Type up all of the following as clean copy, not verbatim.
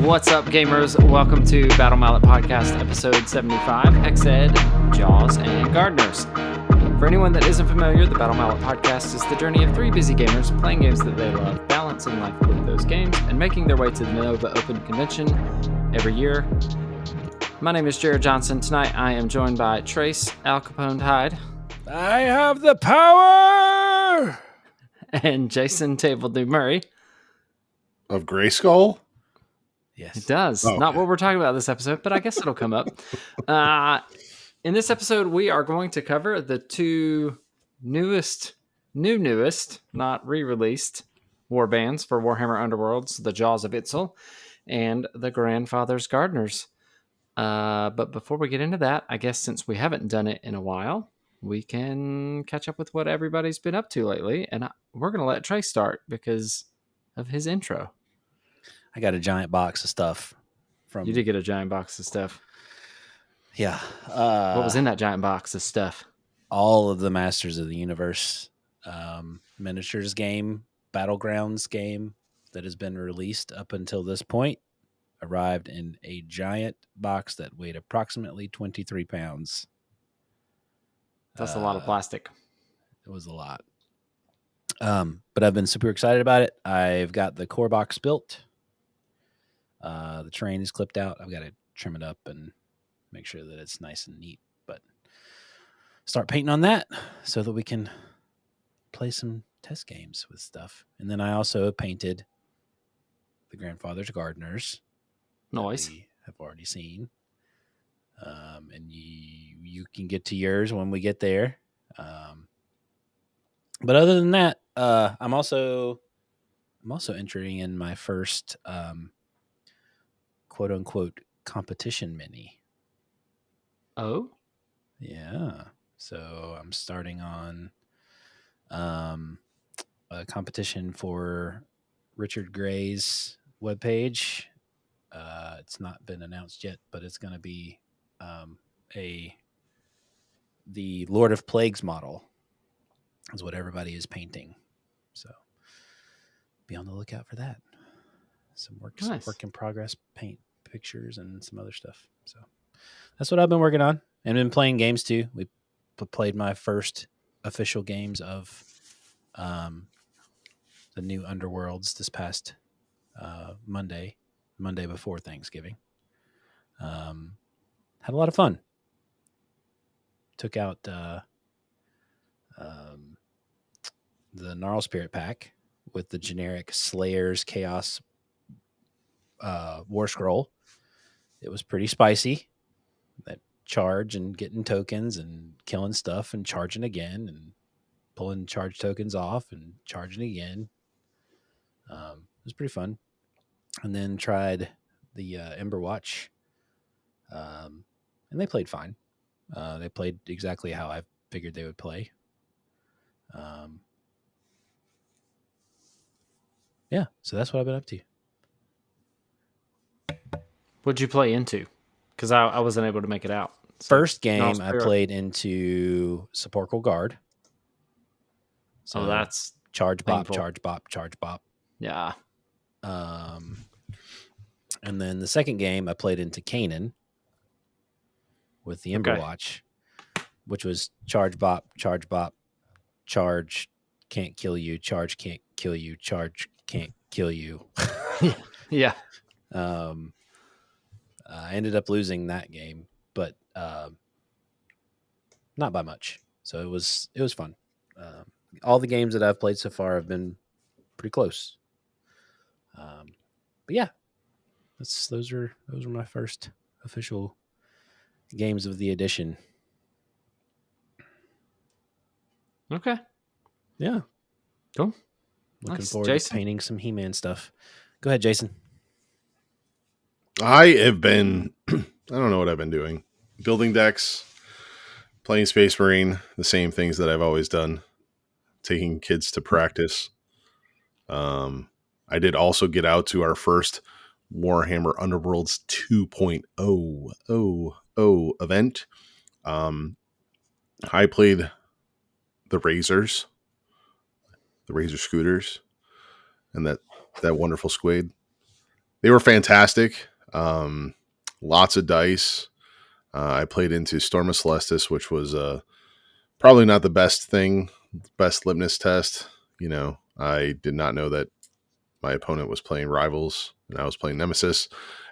What's up, gamers? Welcome to Battle Mallet Podcast, episode 75, Hexed, Jaws, and Gardeners. For anyone that isn't familiar, the Battle Mallet Podcast is the journey of three busy gamers playing games that they love, balancing life with those games, and making their way to the Nova Open Convention every year. My name is Jerod Johnson. Tonight I am joined by Trace Al Capone Hyde. I have the power! And Jason Tabledew Murray. Of Grayskull? Yes. It does. Okay. Not what we're talking about this episode, but I guess it'll come up. In this episode, we are going to cover the two newest, not re-released warbands for Warhammer Underworlds, the Jaws of Itzl, and the Grandfather's Gardeners. But before we get into that, I guess since we haven't done it in a while, we can catch up with what everybody's been up to lately. And we're going to let Trey start because of his intro. I got a giant box of stuff. You did get a giant box of stuff. Yeah. What was in that giant box of stuff? All of the Masters of the Universe miniatures game, Battlegrounds game that has been released up until this point arrived in a giant box that weighed approximately 23 pounds. That's a lot of plastic. It was a lot. But I've been super excited about it. I've got the core box built. The terrain is clipped out. I've got to trim it up and make sure that it's nice and neat. But start painting on that so that we can play some test games with stuff. And then I also painted the Grandfather's Gardeners. Nice. We have already seen. And you can get to yours when we get there. But other than that, I'm also entering in my first quote unquote competition mini. Oh, yeah. So I'm starting on a competition for Richard Gray's webpage. It's not been announced yet, but it's going to be the Lord of Plagues model is what everybody is painting. So be on the lookout for that. Some work in progress paint pictures and some other stuff. So that's what I've been working on and been playing games too. We played my first official games of the new Underworlds this past Monday before Thanksgiving. Had a lot of fun. Took out the Gnarl Spirit pack with the generic Slayer's Chaos War Scroll. It was pretty spicy. That charge and getting tokens and killing stuff and charging again and pulling charge tokens off and charging again. It was pretty fun. And then tried the Ember Watch. And they played fine. They played exactly how I figured they would play. Yeah, so that's what I've been up to. What'd you play into? Because I wasn't able to make it out. So, first game I played into Sepulchral Guard. So that's charge bop, charge bop, charge bop. Yeah. And then the second game I played into Canaan with the Ember Watch, which was charge bop, charge can't kill you, charge can't kill you, charge can't kill you. Yeah. I ended up losing that game, but not by much. So it was fun. All the games that I've played so far have been pretty close. But yeah, those are my first official games of the edition. Okay. Yeah. Cool. Looking forward to painting some He-Man stuff. Go ahead, Jason. I have been, I don't know what I've been doing. Building decks, playing Space Marine, the same things that I've always done. Taking kids to practice. I did also get out to our first Warhammer Underworlds 2.0 event. I played the Razor Scooters, and that wonderful squid. they were fantastic. Lots of dice. I played into Storm of Celestis, which was probably not the best litmus test. You know, I did not know that my opponent was playing Rivals and I was playing Nemesis,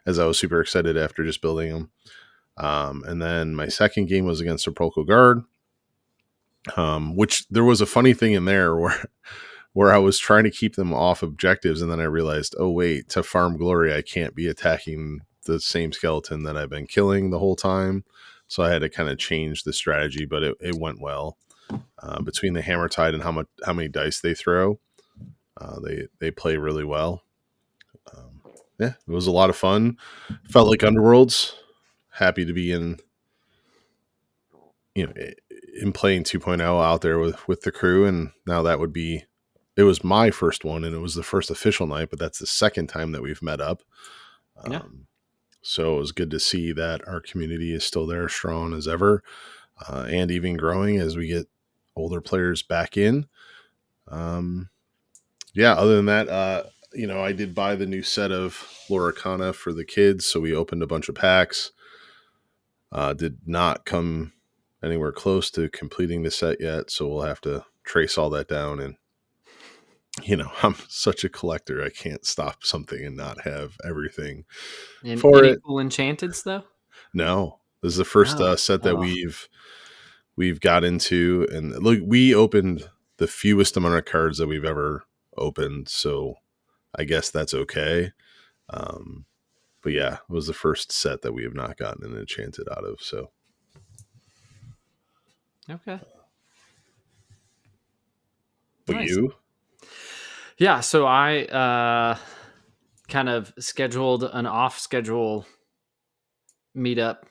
as I was super excited after just building them. And then my second game was against Sepulchral Guard, which there was a funny thing in there where I was trying to keep them off objectives, and then I realized, oh wait, to farm glory, I can't be attacking the same skeleton that I've been killing the whole time. So I had to kind of change the strategy, but it went well. Between the Hammer Tide and how many dice they throw, they play really well. Yeah, it was a lot of fun. Felt like Underworlds. Happy to be in playing 2.0 out there with the crew, and now it was my first one, and it was the first official night, but that's the second time that we've met up. So it was good to see that our community is still there, strong as ever, and even growing as we get older players back in. Other than that, I did buy the new set of Loricana for the kids, so we opened a bunch of packs. Did not come anywhere close to completing the set yet, so we'll have to trace all that down. And I'm such a collector, I can't stop something and not have everything for any it. cool enchanteds though? No, this is the first set that we've got into, and look, we opened the fewest amount of cards that we've ever opened, so I guess that's okay. But yeah, it was the first set that we have not gotten an enchanted out of. So okay. But nice. You? Yeah, so I kind of scheduled an off-schedule meetup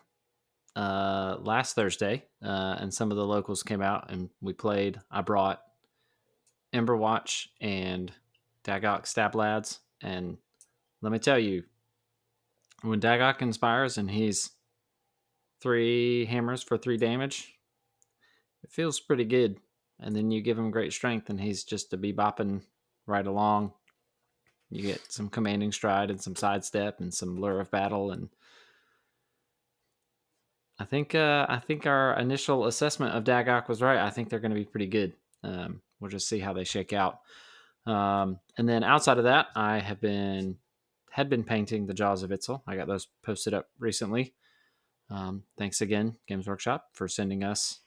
last Thursday, and some of the locals came out and we played. I brought Emberwatch and Daggok Stab Lads, and let me tell you, when Daggok inspires and he's 3 hammers for 3 damage, it feels pretty good. And then you give him great strength and he's just a be-bopping right along. You get some commanding stride and some sidestep and some lure of battle, and I think our initial assessment of Daggok was right. I think they're going to be pretty good. We'll just see how they shake out. And then outside of that, I had been painting the Jaws of Itzl. I got those posted up recently. Thanks again, Games Workshop, for sending us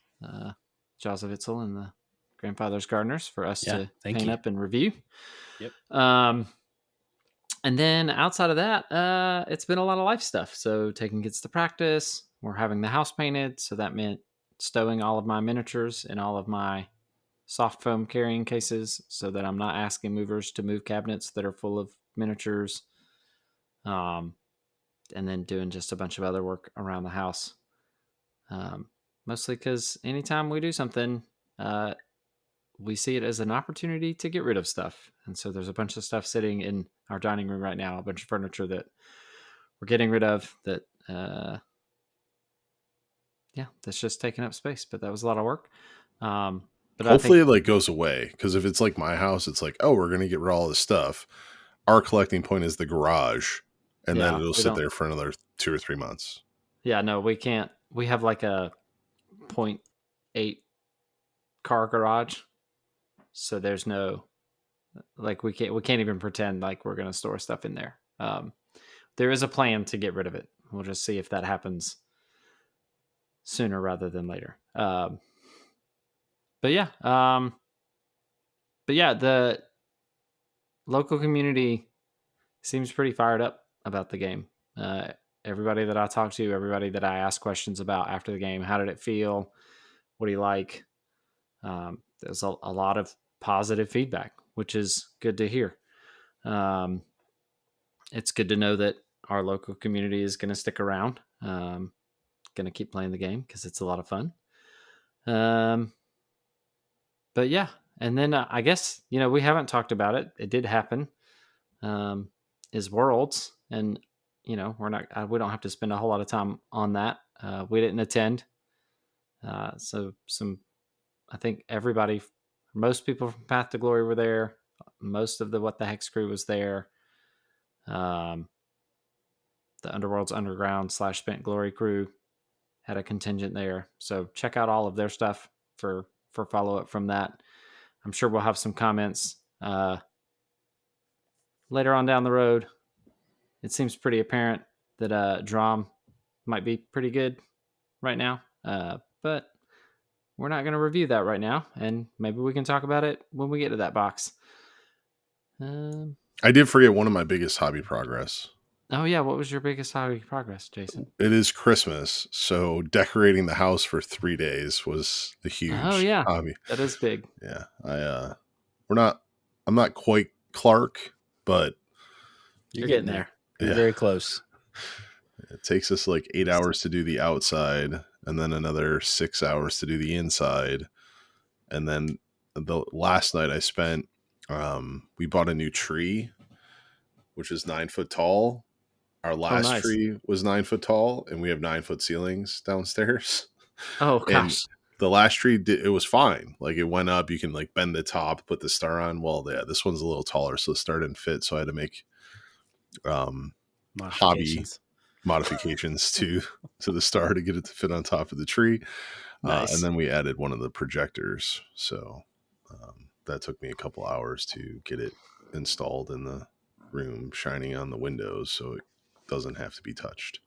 Jaws of Itzl and the Grandfather's Gardeners for us to paint up and review. Yep. And then outside of that, it's been a lot of life stuff. So taking kids to practice, we're having the house painted. So that meant stowing all of my miniatures in all of my soft foam carrying cases so that I'm not asking movers to move cabinets that are full of miniatures. And then doing just a bunch of other work around the house. Mostly because anytime we do something, we see it as an opportunity to get rid of stuff. And so there's a bunch of stuff sitting in our dining room right now, a bunch of furniture that we're getting rid of that, that's just taking up space. But that was a lot of work. But hopefully it goes away, because if it's like my house, it's like, oh, we're going to get rid of all this stuff. Our collecting point is the garage, and then it'll sit there for another 2 or 3 months. Yeah, no, we can't. We have like a 0.8 car garage. So there's no, we can't even pretend like we're going to store stuff in there. There is a plan to get rid of it. We'll just see if that happens sooner rather than later. But yeah, the local community seems pretty fired up about the game. Everybody that I talked to, everybody that I asked questions about after the game, how did it feel? What do you like? There's a lot of positive feedback, which is good to hear. It's good to know that our local community is going to stick around, going to keep playing the game because it's a lot of fun. But yeah, and then I guess, we haven't talked about it. It did happen, is Worlds. And, we don't have to spend a whole lot of time on that. We didn't attend. So I think most people from Path to Glory were there. Most of the What the Hex crew was there. the Underworlds Underground / Spent Glory crew had a contingent there. So check out all of their stuff for follow-up from that. I'm sure we'll have some comments later on down the road. It seems pretty apparent that Drom might be pretty good right now. But we're not going to review that right now, and maybe we can talk about it when we get to that box. I did forget one of my biggest hobby progress. Oh, yeah. What was your biggest hobby progress, Jason? It is Christmas, so decorating the house for 3 days was a huge hobby. That is big. Yeah. I'm not quite Clark, but you're getting there. You're very close. It takes us like 8 hours to do the outside, and then another 6 hours to do the inside. And then the last night I spent, we bought a new tree, which is 9 foot tall. Our last tree was 9 foot tall, and we have 9 foot ceilings downstairs. Oh gosh. And the last tree, it was fine. Like, it went up, you can like bend the top, put the star on. Well, yeah, this one's a little taller, so the star didn't fit. So I had to make hobby modifications to the star to get it to fit on top of the tree. And then we added one of the projectors. So that took me a couple hours to get it installed in the room, shining on the windows so it doesn't have to be touched.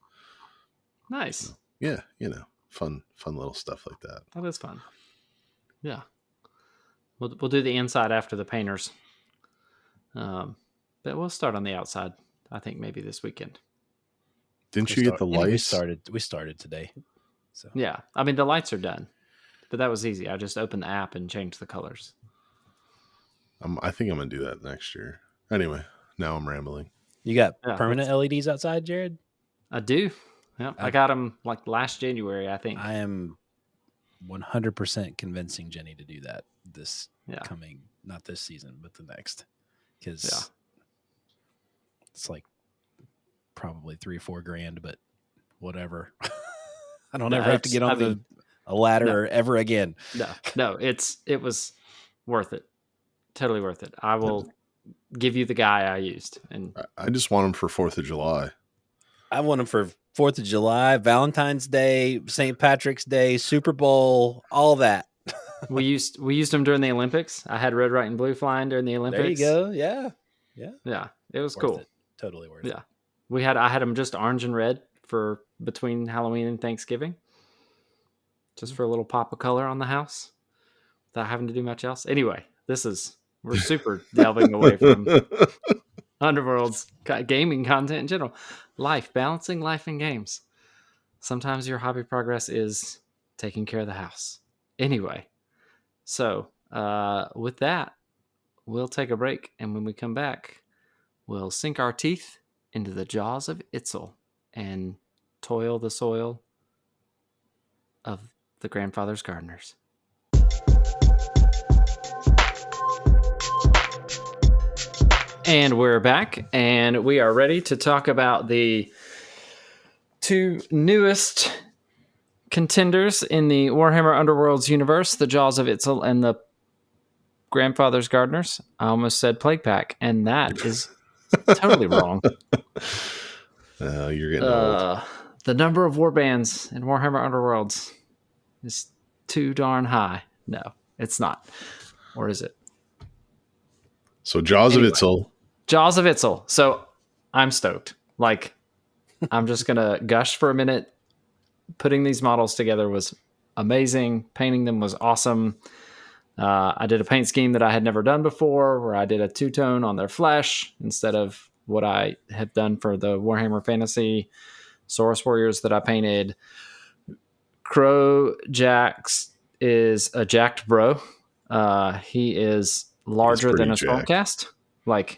Nice. So, yeah, fun little stuff like that. That is fun. Yeah. We'll do the inside after the painters. But we'll start on the outside, I think maybe this weekend. Didn't you get the lights? We started today. So yeah. I mean, the lights are done. But that was easy. I just opened the app and changed the colors. I think I'm going to do that next year. Anyway, now I'm rambling. You got permanent LEDs outside, Jerod? I do. Yeah, I got them like last January, I think. I am 100% convincing Jenny to do that this coming, not this season, but the next. Because it's like probably $3 or $4 grand, but whatever. I don't ever have to get on a ladder ever again. No, it was worth it. Totally worth it. I will give you the guy I used. And I just want him for 4th of July. I want him for 4th of July, Valentine's Day, St. Patrick's Day, Super Bowl, all that. we used them during the Olympics. I had red, white, and blue flying during the Olympics. There you go. Yeah. It was cool. Totally worth it. Yeah, I had them just orange and red for between Halloween and Thanksgiving, just for a little pop of color on the house, without having to do much else. Anyway, we're super delving away from Underworlds gaming content in general. Balancing life and games. Sometimes your hobby progress is taking care of the house. Anyway, so with that, we'll take a break, and when we come back, we'll sink our teeth into the jaws of Itzl and toil the soil of the grandfather's gardeners. And we're back, and we are ready to talk about the two newest contenders in the Warhammer Underworlds universe, the Jaws of Itzl and the Grandfather's Gardeners. I almost said Plague Pack, and that is totally wrong. You're getting old. The number of warbands in Warhammer Underworlds is too darn high. No, it's not. Or is it? So Jaws of Itzl. Jaws of Itzl. So I'm stoked. Like, I'm just going to gush for a minute. Putting these models together was amazing. Painting them was awesome. I did a paint scheme that I had never done before, where I did a two-tone on their flesh instead of what I had done for the Warhammer Fantasy Saurus Warriors that I painted. Crow Jax is a jacked bro. He is larger than a Stormcast.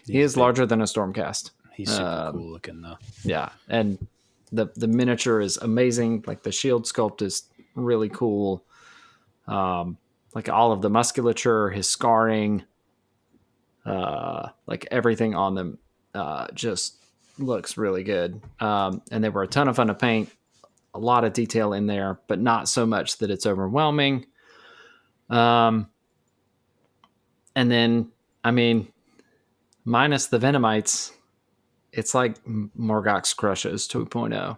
He is larger than a Stormcast. He's super cool looking though. Yeah, and the miniature is amazing. Like, the shield sculpt is really cool. Like, all of the musculature, his scarring, like everything on them just looks really good. And they were a ton of fun to paint. A lot of detail in there, but not so much that it's overwhelming. And then, I mean, minus the Venomites, it's like Morgoth's Crushes 2.0.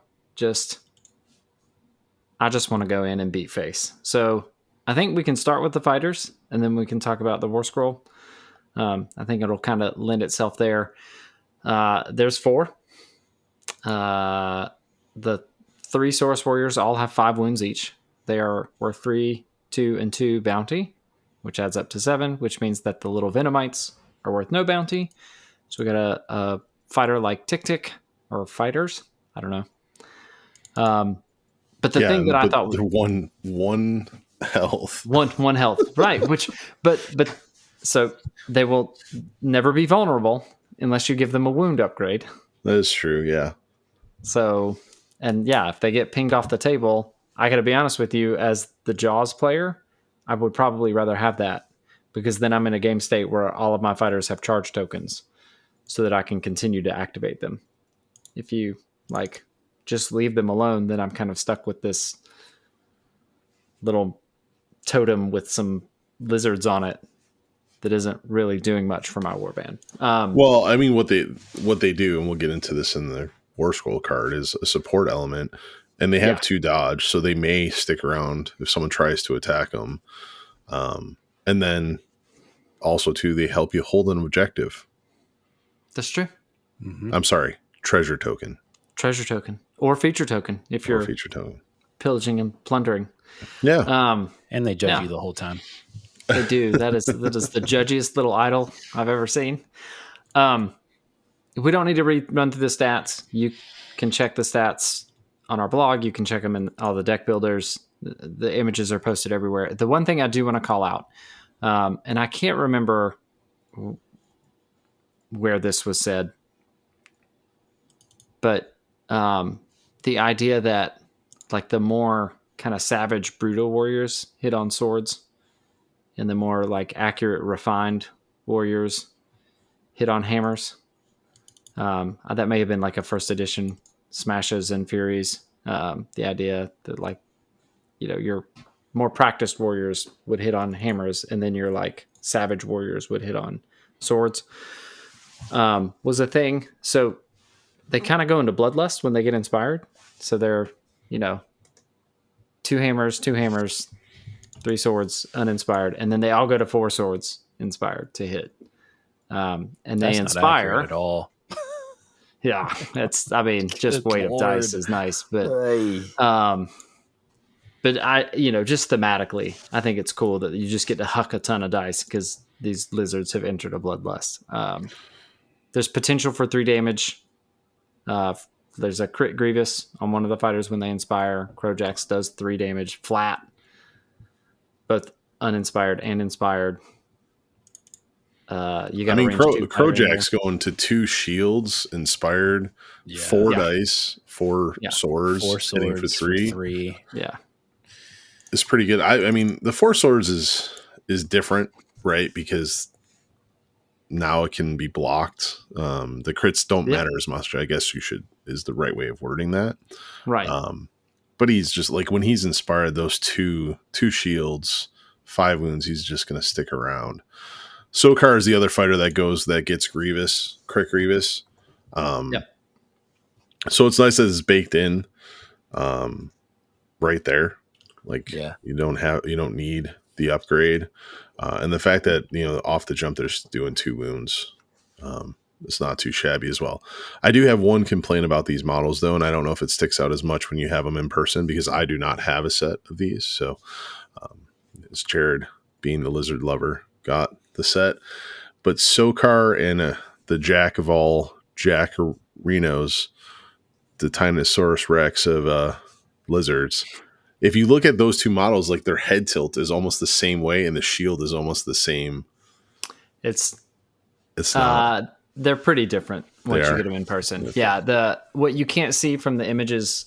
I just want to go in and beat face. So I think we can start with the fighters, and then we can talk about the War Scroll. I think it'll kind of lend itself there. There's 4. The 3 Saurus warriors all have 5 wounds each. They are worth 3, 2, and 2 bounty, which adds up to 7, which means that the little Venomites are worth no bounty. So we got a fighter like Tick, or fighters. I don't know. But the thing that I thought was one health, one health, right? But so they will never be vulnerable unless you give them a wound upgrade. That is true. Yeah. So, and yeah, if they get pinged off the table, I got to be honest with you, as the Jaws player, I would probably rather have that, because then I'm in a game state where all of my fighters have charge tokens so that I can continue to activate them. If you like just leave them alone, then I'm kind of stuck with this little totem with some lizards on it that isn't really doing much for my warband. Well, I mean, what they do, and we'll get into this in the War Scroll card, is a support element, and they have 2 dodge, so they may stick around if someone tries to attack them. And then also too, they help you hold an objective. That's true. Mm-hmm. I'm sorry, treasure token or feature token if you're pillaging and plundering. Yeah. And they judge you the whole time. They do. That is the judgiest little idol I've ever seen. We don't need to run through the stats. You can check the stats on our blog. You can check them in all the deck builders. The images are posted everywhere. The one thing I do want to call out, and I can't remember where this was said, but the idea that like the more kind of savage, brutal warriors hit on swords, and the more like accurate, refined warriors hit on hammers. That may have been like a first edition Smashes and Furies. The idea that like, your more practiced warriors would hit on hammers, and then your like savage warriors would hit on swords, was a thing. So they kind of go into bloodlust when they get inspired. So they're, 2 hammers, 3 swords uninspired, and then they all go to 4 swords inspired to hit. And they inspire at all. Yeah, just weight of dice is nice, but just thematically, I think it's cool that you just get to huck a ton of dice because these lizards have entered a bloodlust. There's potential for 3 damage. There's a crit Grievous on one of the fighters when they inspire. Crojax does 3 damage flat, both uninspired and inspired. Crojax going to 2 shields inspired, 4 dice, 4 swords, hitting for 3. Yeah, it's pretty good. I mean, the 4 swords is different, right? Because now it can be blocked. The crits don't matter as much, I guess is the right way of wording that. Right. But he's just like, when he's inspired, those two shields, 5 wounds, he's just going to stick around. Sokar is the other fighter that gets Grievous, crit Grievous. So it's nice that it's baked in, right there. Like, you don't need the upgrade. And the fact that, off the jump, they're doing 2 wounds. It's not too shabby as well. I do have one complaint about these models, though, and I don't know if it sticks out as much when you have them in person, because I do not have a set of these. So it's Jerod, being the lizard lover, got the set. But Sokar and the jack of all Jackarinos, the Tyrannosaurus Rex of lizards. If you look at those 2 models, like, their head tilt is almost the same way, and the shield is almost the same. It's not. They're pretty different once you get them in person. Yeah, what you can't see from the images,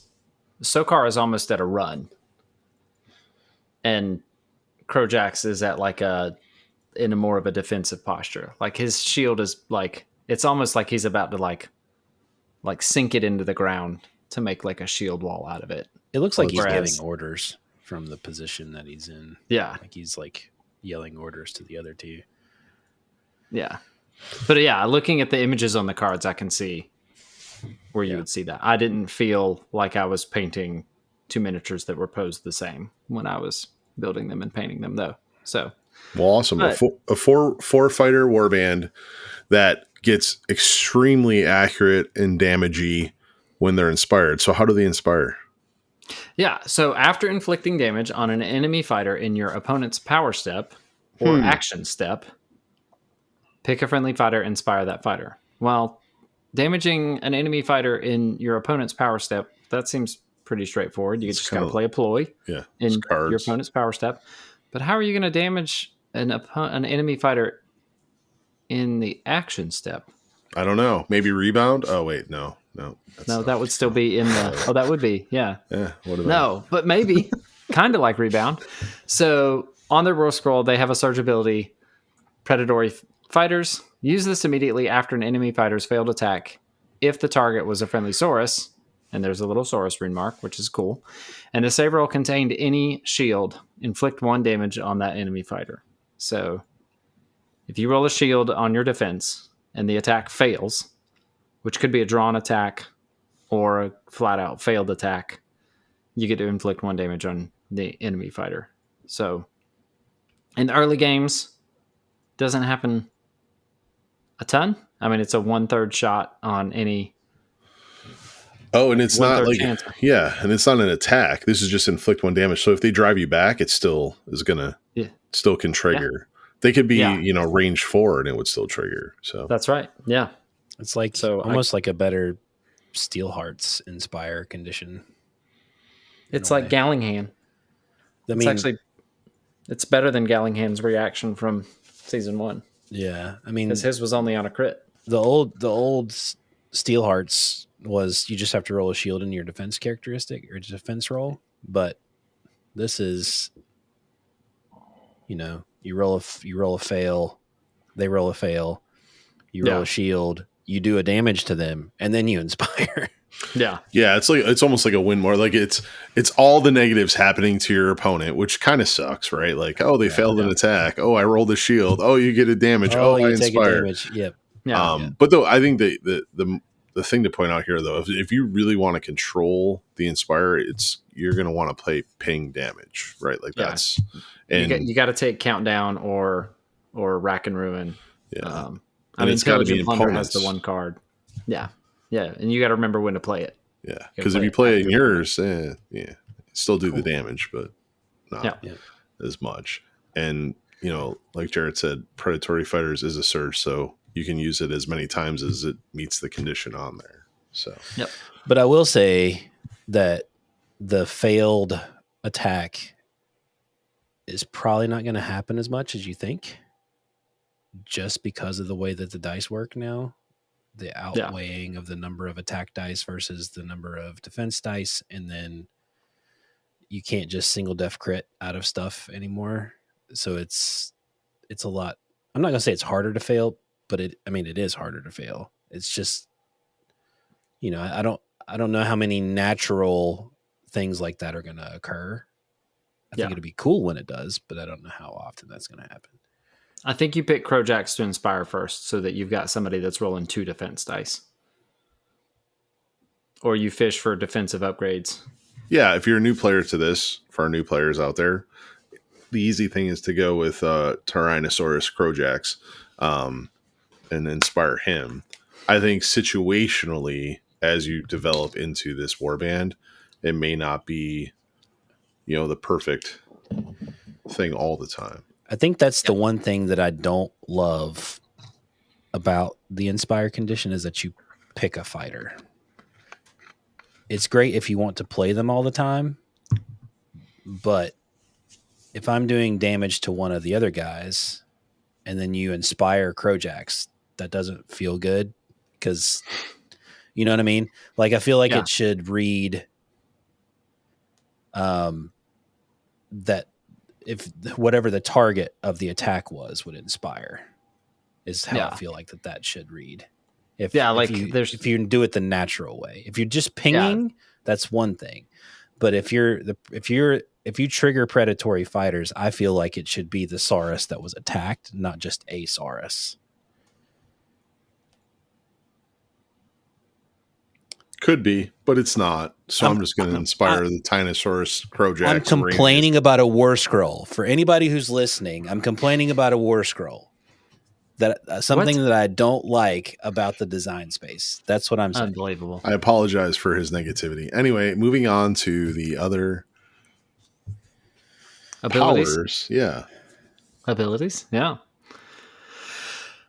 Sokar is almost at a run, and Crojax is at like in a more of a defensive posture. Like, his shield is like, it's almost like he's about to like sink it into the ground to make like a shield wall out of it. It looks like he's getting orders from the position that he's in. Yeah. Like he's like yelling orders to the other 2. Yeah. But looking at the images on the cards, I can see where you would see that. I didn't feel like I was painting two miniatures that were posed the same when I was building them and painting them, though. So, well, awesome. But a four fighter warband that gets extremely accurate and damagey when they're inspired. So how do they inspire? Yeah. So after inflicting damage on an enemy fighter in your opponent's power step or action step, pick a friendly fighter, inspire that fighter. Well, damaging an enemy fighter in your opponent's power step, that seems pretty straightforward. You just got to play a ploy in your opponent's power step. But how are you going to damage an enemy fighter in the action step? I don't know. Maybe rebound? Oh, wait. No. That would still be in the... Oh, that would be. Yeah. Yeah. What about No, but maybe. Kind of like rebound. So on their rule scroll, they have a surge ability. Predatory fighters. Use this immediately after an enemy fighter's failed attack if the target was a friendly Saurus, and there's a little Saurus rune mark, which is cool, and the save roll contained any shield, inflict 1 damage on that enemy fighter. So if you roll a shield on your defense and the attack fails, which could be a drawn attack or a flat-out failed attack, you get to inflict 1 damage on the enemy fighter. So in the early games, doesn't happen a ton. I mean, it's a 1/3 shot on any. Oh, and it's not like chance. and it's not an attack. This is just inflict 1 damage. So if they drive you back, it still is gonna still can trigger. Yeah. They could be range 4 and it would still trigger. So that's right. Yeah, it's like almost like a better Steelheart's inspire condition. It's like Gallingham. It's better than Gallingham's reaction from season 1. Yeah, I mean, because his was only on a crit. The old Steelhearts was you just have to roll a shield in your defense characteristic or defense roll, but this is, you roll a fail, they roll a fail, you roll a shield, you do a damage to them, and then you inspire. Yeah. It's almost like a win more. Like it's all the negatives happening to your opponent, which kind of sucks, right? Like, oh, they failed an attack. Oh, I rolled a shield. Oh, you get a damage. Oh, I inspire. Yep. But though I think the thing to point out here, though, if you really want to control the inspire, you're going to want to play ping damage, right? Like that's you got to take countdown or rack and ruin. Yeah. I mean, it's got to be Plunder has the 1 card. Yeah. Yeah, and you got to remember when to play it. Yeah, because if you play it in yours, still do the damage, but not as much. And like Jerod said, predatory fighters is a surge, so you can use it as many times as it meets the condition on there. So, but I will say that the failed attack is probably not going to happen as much as you think, just because of the way that the dice work now. The outweighing of the number of attack dice versus the number of defense dice. And then you can't just single def crit out of stuff anymore. So it's a lot. I'm not going to say it's harder to fail, but it is harder to fail. It's just, I don't know how many natural things like that are going to occur. I think it'd be cool when it does, but I don't know how often that's going to happen. I think you pick Crowjacks to inspire first so that you've got somebody that's rolling 2 defense dice. Or you fish for defensive upgrades. Yeah, if you're a new player to this, for our new players out there, the easy thing is to go with Tyrannosaurus Crowjacks and inspire him. I think situationally, as you develop into this warband, it may not be, the perfect thing all the time. I think that's the one thing that I don't love about the inspire condition is that you pick a fighter. It's great if you want to play them all the time, but if I'm doing damage to one of the other guys and then you inspire Crowjacks, that doesn't feel good because, you know what I mean? Like, I feel like it should read that if whatever the target of the attack would inspire is how I feel like that should read. If you do it the natural way, if you're just pinging, that's one thing. But if you trigger predatory fighters, I feel like it should be the Saurus that was attacked, not just a Saurus. Could be, but it's not. So I'm just going to inspire the Tyrannosaurus Crojax. I'm complaining about a war scroll. For anybody who's listening, I'm complaining about a war scroll. That something that I don't like about the design space. That's what I'm saying. Unbelievable. I apologize for his negativity. Anyway, moving on to the other powers. Yeah. Abilities. Yeah.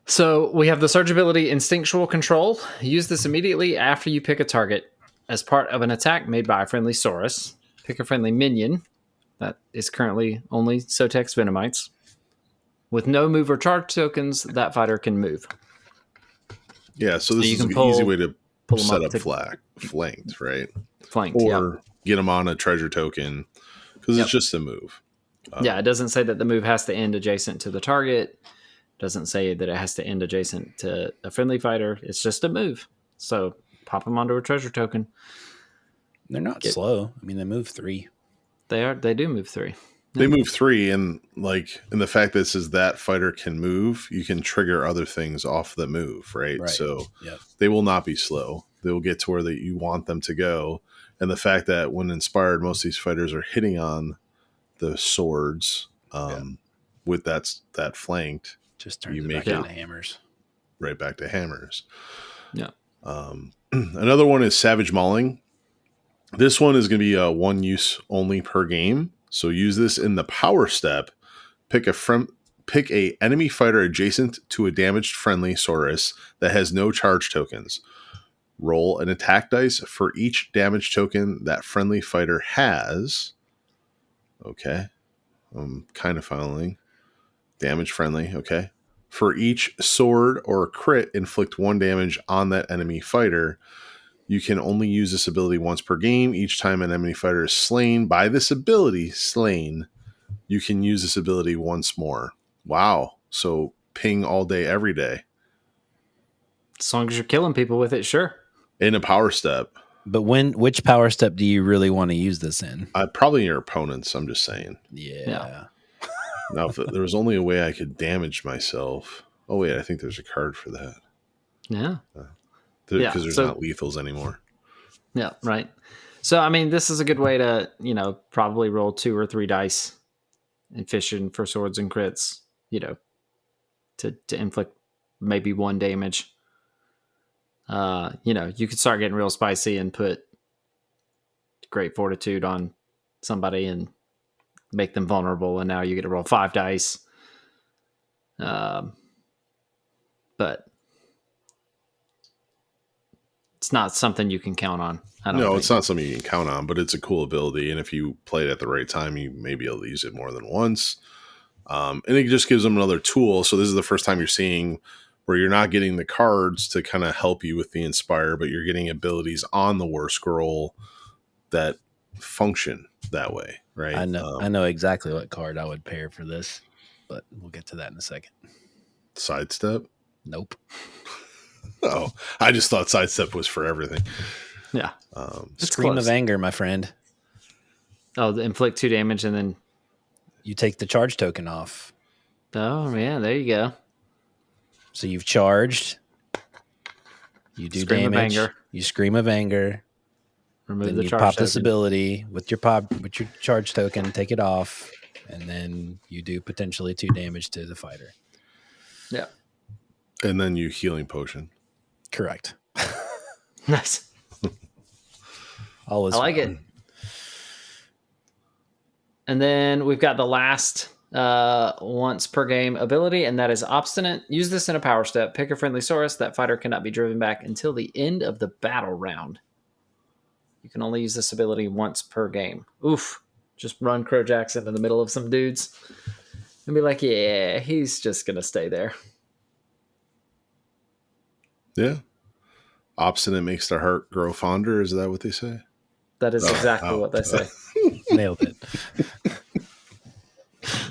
So we have the Surge ability, Instinctual Control. Use this immediately after you pick a target as part of an attack made by a friendly Saurus. Pick a friendly minion that is currently only Sotex Venomites. With no move or charge tokens, that fighter can move. Yeah, so this is an easy way to set up flanked, right? Flanked, or get them on a treasure token, because it's just a move. It doesn't say that the move has to end adjacent to the target. Doesn't say that it has to end adjacent to a friendly fighter. It's just a move. So pop them onto a treasure token. They're not slow. I mean, they move 3. They do move 3. They move 3, and the fact that it says that fighter can move, you can trigger other things off the move, right? So they will not be slow. They will get to where you want them to go. And the fact that when inspired, most of these fighters are hitting on the swords with that flanked. Just turns it back into hammers. Right back to hammers. Yeah. Another one is Savage Mauling. This one is going to be one use only per game. So use this in the power step. Pick a enemy fighter adjacent to a damaged friendly Saurus that has no charge tokens. Roll an attack dice for each damage token that friendly fighter has. Okay. I'm kind of following. Damage friendly. Okay. For each sword or crit, inflict 1 damage on that enemy fighter. You can only use this ability once per game. Each time an enemy fighter is slain by this ability, you can use this ability once more. Wow. So ping all day, every day. As long as you're killing people with it, sure. In a power step. But which power step do you really want to use this in? Probably your opponents, I'm just saying. Yeah. Now, if there was only a way I could damage myself. Oh, wait, I think there's a card for that. Yeah. Because there's not lethals anymore. Yeah, right. So, I mean, this is a good way to, probably roll 2 or 3 dice and fishing for swords and crits, to inflict maybe 1 damage. You could start getting real spicy and put Great Fortitude on somebody and make them vulnerable, and now you get to roll 5 dice. But it's not something you can count on. It's not something you can count on, but it's a cool ability. And if you play it at the right time, you may be able to use it more than once. And it just gives them another tool. So this is the first time you're seeing where you're not getting the cards to kind of help you with the Inspire, but you're getting abilities on the War Scroll that function that way, right? I know exactly what card I would pair for this, but we'll get to that in a second. Sidestep? Nope. Oh, I just thought Sidestep was for everything. Yeah. Scream of Anger, my friend. Oh, inflict 2 damage and then you take the charge token off. Oh, yeah, there you go. So you've charged. You do Scream damage. Of anger. You Scream of Anger. Remove then the you charge pop token. this ability with your charge token, take it off, and then you do potentially 2 damage to the fighter. Yeah. And then you Healing Potion. Correct. Nice. I like it. And then we've got the last once per game ability, and that is Obstinate. Use this in a power step. Pick a friendly Saurus. That fighter cannot be driven back until the end of the battle round. You can only use this ability once per game. Oof. Just run Crojax into the middle of some dudes and be like, yeah, he's just going to stay there. Yeah. Obstinate makes the heart grow fonder. Is that what they say? That is exactly what they say. Nailed it.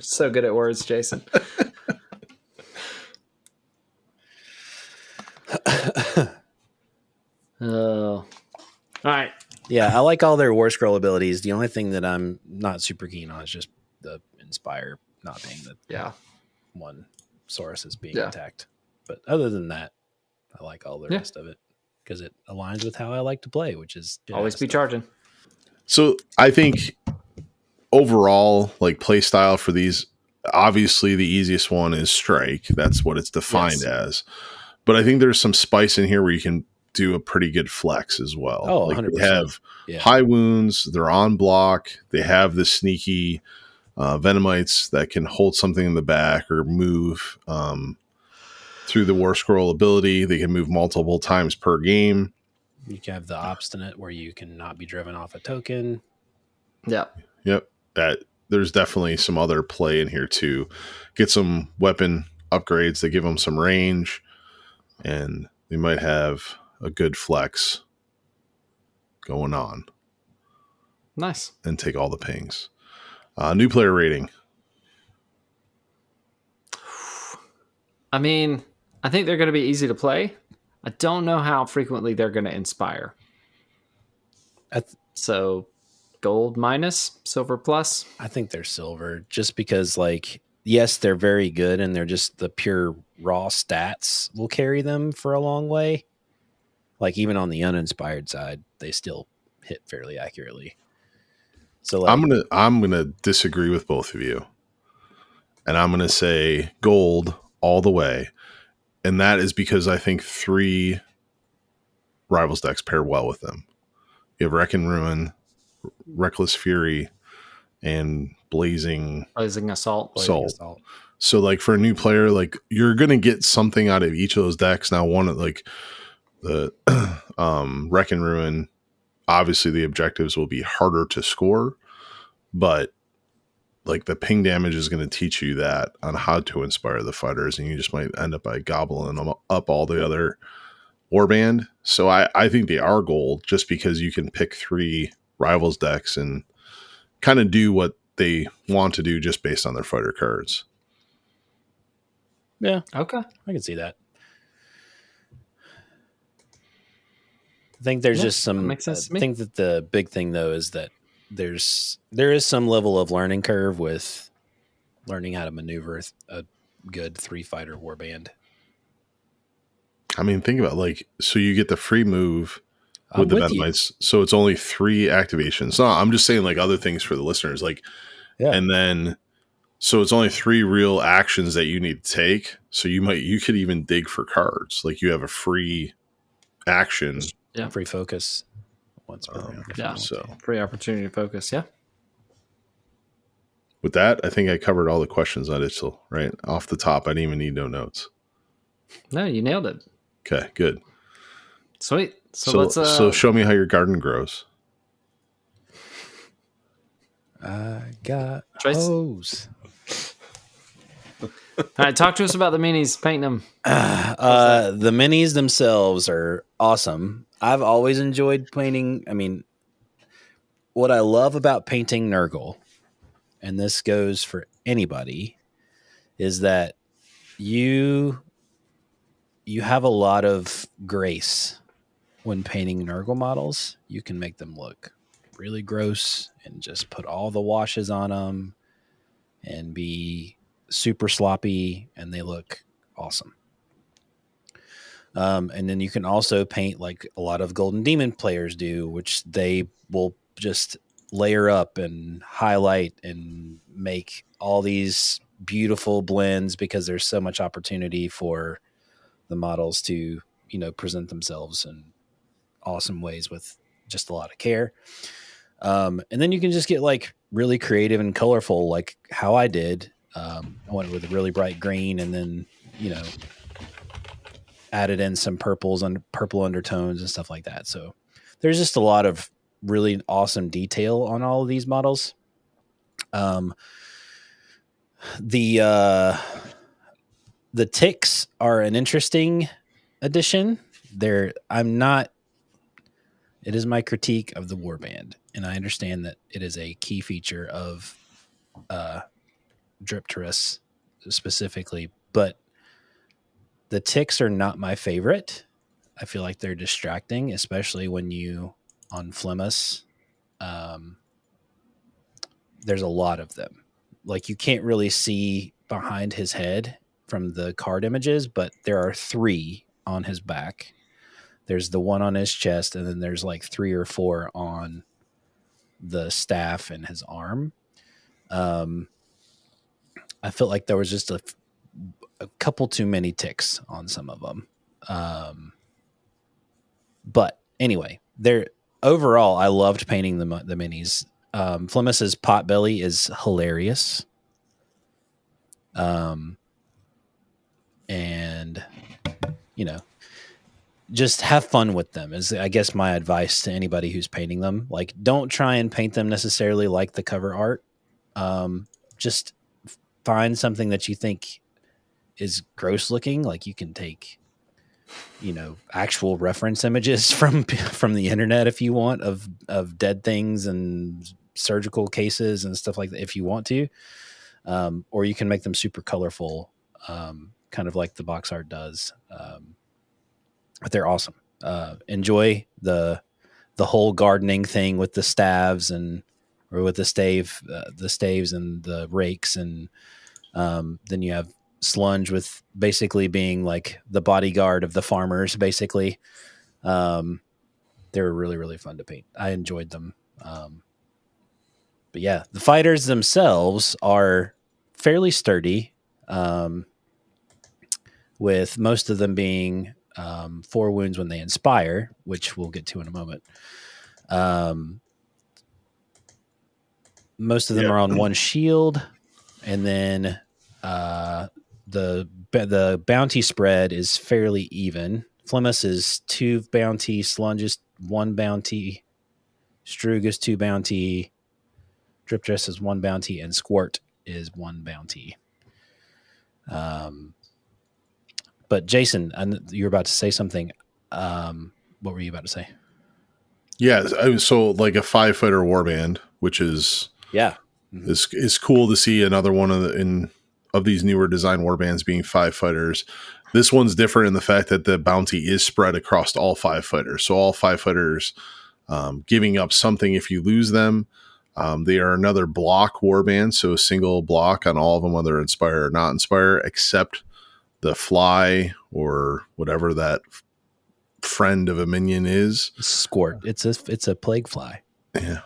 So good at words, Jason. Oh. All right. Yeah, I like all their War Scroll abilities. The only thing that I'm not super keen on is just the Inspire not being the one Saurus is being attacked. But other than that, I like all the rest of it. because it aligns with how I like to play, which is always be charging. So I think overall, like play style for these, obviously the easiest one is strike. That's what it's defined as. But I think there's some spice in here where you can do a pretty good flex as well. Oh, like 100%. they have high wounds, they're on block, they have the sneaky Venomites that can hold something in the back or move through the War Scroll ability. They can move multiple times per game. You can have the Obstinate where you can not be driven off a token. Yep. That there's definitely some other play in here too. Get some weapon upgrades that give them some range, and they might have a good flex going on. Nice. And take all the pings. New player rating. I mean, I think they're going to be easy to play. I don't know how frequently they're going to inspire. So gold minus, silver plus. I think they're silver just because, like, yes, they're very good and they're just the pure raw stats will carry them for a long way. Like, even on the uninspired side, they still hit fairly accurately. So like, I'm gonna disagree with both of you. And I'm gonna say gold all the way. And that is because I think 3 Rivals decks pair well with them. You have Wreck and Ruin, Reckless Fury, and Blazing Assault. So like for a new player, like you're gonna get something out of each of those decks. Now one of like the Wreck and Ruin, obviously the objectives will be harder to score, but like the ping damage is going to teach you that on how to inspire the fighters, and you just might end up by gobbling them up all the other warband. So I think they are gold just because you can pick 3 Rivals decks and kind of do what they want to do just based on their fighter cards. Yeah. Okay. I can see that. I think there's just some, makes sense to me. I think that the big thing though is that there is some level of learning curve with learning how to maneuver a good 3 fighter warband. I mean, think about like, so you get the free move with the Venomites. So it's only 3 activations. No, I'm just saying like other things for the listeners. Like, and then, so it's only 3 real actions that you need to take. So you could even dig for cards. Like you have a free action. Yeah. Free focus. Once per round. Yeah. So free opportunity to focus. Yeah. With that, I think I covered all the questions on Itzl, right? Off the top. I didn't even need no notes. No, you nailed it. Okay, good. Sweet. So let's so show me how your garden grows. I got hose. All right, talk to us about the minis, painting them. The minis themselves are awesome. I've always enjoyed painting. I mean, what I love about painting Nurgle, and this goes for anybody, is that you have a lot of grace when painting Nurgle models. You can make them look really gross and just put all the washes on them and be super sloppy, and they look awesome. And then you can also paint like a lot of Golden Demon players do, which they will just layer up and highlight and make all these beautiful blends because there's so much opportunity for the models to, present themselves in awesome ways with just a lot of care. And then you can just get like really creative and colorful, like how I did. I went with a really bright green and then, added in some purple undertones and stuff like that. So there's just a lot of really awesome detail on all of these models. The ticks are an interesting addition. It is my critique of the warband, and I understand that it is a key feature of Dripterus specifically, but the ticks are not my favorite. I feel like they're distracting, especially when you on Flemus. There's a lot of them. Like you can't really see behind his head from the card images, but there are 3 on his back There's the one on his chest, and then there's like 3 or 4 on the staff and his arm. I felt like there was just a couple too many ticks on some of them. But anyway, overall, I loved painting the minis. Flemis's Potbelly is hilarious. And just have fun with them is, I guess, my advice to anybody who's painting them. Like, don't try and paint them necessarily like the cover art. Just find something that you think is gross looking. Like, you can take, actual reference images from the internet if you want of dead things and surgical cases and stuff like that if you want to. Or you can make them super colorful, kind of like the box art does. But they're awesome. Enjoy the whole gardening thing with the staves or with the staves and the rakes. And then you have Slunge with basically being like the bodyguard of the farmers, basically. They were really, really fun to paint. I enjoyed them. But yeah, the fighters themselves are fairly sturdy, with most of them being 4 wounds when they inspire, which we'll get to in a moment. Most of them are on 1 shield, and then the bounty spread is fairly even. Flemis is 2 bounty, Slunge is 1 bounty, Strug is 2 bounty, Drip Dress is 1 bounty, and Squirt is 1 bounty. But Jason, you were about to say something. What were you about to say? Yeah, so like a 5-fighter warband, which is is cool to see another one of these newer design warbands being 5 fighters. This one's different in the fact that the bounty is spread across all 5 fighters. So all 5 fighters giving up something if you lose them. They are another block warband, so a single block on all of them, whether inspire or not inspire, except the fly or whatever that friend of a minion is. Squirt. It's a plague fly. Yeah,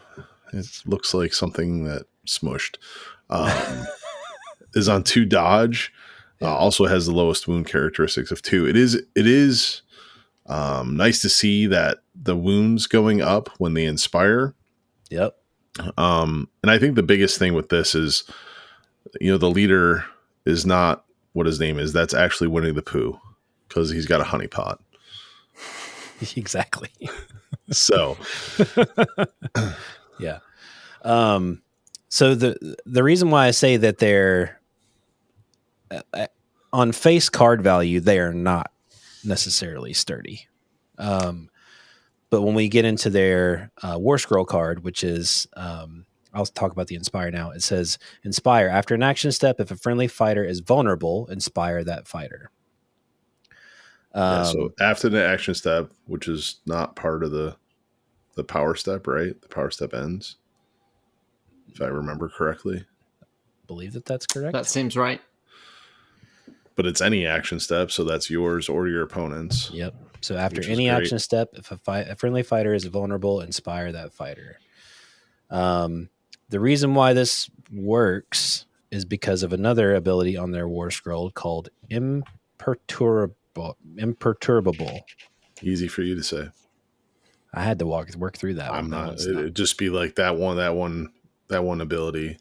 it looks like something that smushed. Is on 2 dodge. Also has the lowest wound characteristics of 2. It is nice to see that the wounds going up when they inspire. Yep. And I think the biggest thing with this is, the leader is not what his name is. That's actually Winnie the Pooh, because he's got a honey pot. Exactly. So, yeah. So the reason why I say that they're on face card value, they are not necessarily sturdy. But when we get into their War Scroll card, which is, I'll talk about the Inspire now. It says, Inspire. After an action step, if a friendly fighter is vulnerable, inspire that fighter. So after the action step, which is not part of the power step, right? The power step ends, if I remember correctly. Believe that's correct. That seems right. But it's any action step, so that's yours or your opponent's. Yep. So after any action step, if a friendly fighter is vulnerable, inspire that fighter. The reason why this works is because of another ability on their War Scroll called Imperturbable. Easy for you to say. I had to work through that. I'm not. It'd just be like that one ability.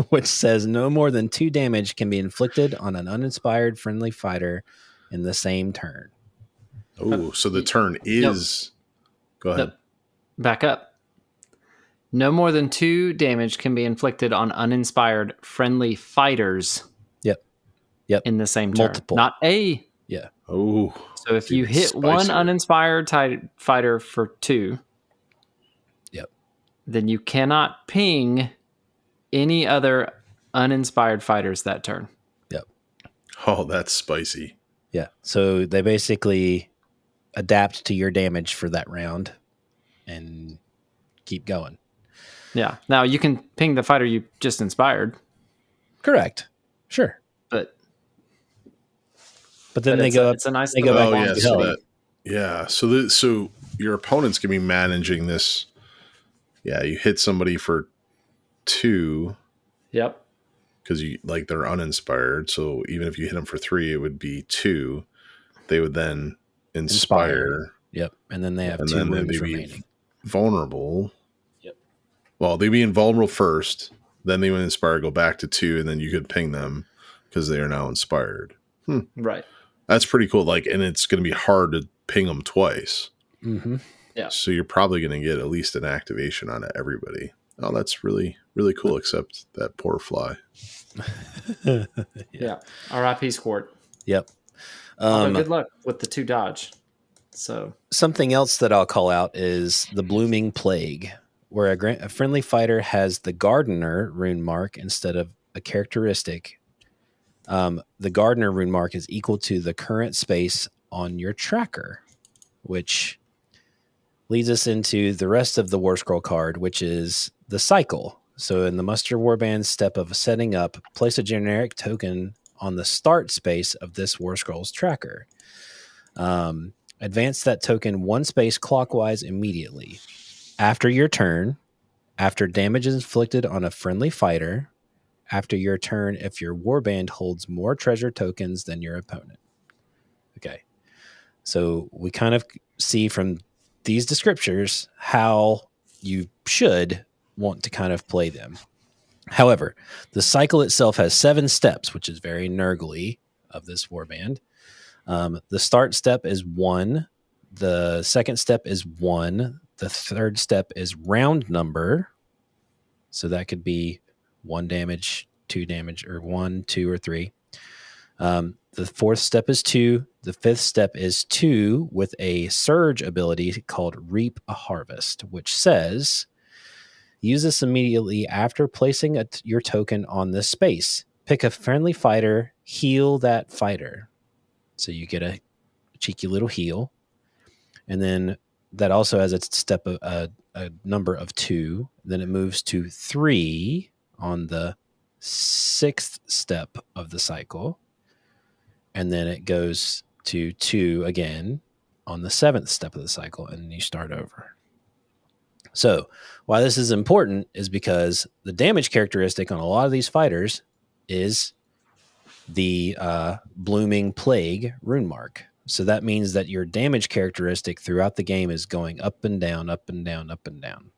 Which says no more than 2 damage can be inflicted on an uninspired friendly fighter in the same turn. Oh, so the turn is. Go ahead. Nope. Back up. No more than 2 damage can be inflicted on uninspired friendly fighters. Yep. In the same turn. Multiple. Not a. Yeah. Oh. So if you hit one uninspired fighter for 2. Yep. Then you cannot ping any other uninspired fighters that turn. Yep. Oh, that's spicy. Yeah. So they basically adapt to your damage for that round and keep going. Yeah. Now you can ping the fighter you just inspired. Correct. Sure. But But then they go up. It's a nice. They go back. Oh yeah, to so hell. that so your opponent's gonna be managing this. Yeah, you hit somebody for 2. Yep. Because they're uninspired. So even if you hit them for 3, it would be 2. They would then inspire. Yep, and then they have and 2 then moves they'd be remaining. Vulnerable. Yep. Well, they'd be invulnerable first. Then they would inspire, go back to 2, and then you could ping them because they are now inspired. Right. That's pretty cool. And it's going to be hard to ping them twice. Mm-hmm. Yeah. So you're probably going to get at least an activation on everybody. Oh, that's really, really cool, except that poor fly. Yeah. R.I.P. Squirt. Yep. Good luck with the 2 dodge. So something else that I'll call out is the Blooming Plague, where a friendly fighter has the Gardener rune mark instead of a characteristic. The Gardener rune mark is equal to the current space on your tracker, which leads us into the rest of the War Scroll card, which is the cycle. So in the Muster Warband step of setting up, place a generic token on the start space of this War Scrolls tracker. Advance that token 1 space clockwise immediately. After your turn, after damage is inflicted on a friendly fighter, after your turn if your warband holds more treasure tokens than your opponent. Okay. So we kind of see from these descriptors how you should want to kind of play them. However, the cycle itself has 7 steps, which is very nergly of this warband. The start step is 1. The second step is 1. The third step is round number. So that could be 1 damage, 2 damage, or 1, 2, or 3. The fourth step is 2. The fifth step is 2 with a surge ability called Reap a Harvest, which says, use this immediately after placing your token on this space. Pick a friendly fighter, heal that fighter. So you get a cheeky little heal. And then that also has a step of a number of 2. Then it moves to 3 on the 6th step of the cycle. And then it goes to 2 again on the 7th step of the cycle, and then you start over. So why this is important is because the damage characteristic on a lot of these fighters is the Blooming Plague rune mark. So that means that your damage characteristic throughout the game is going up and down, up and down, up and down.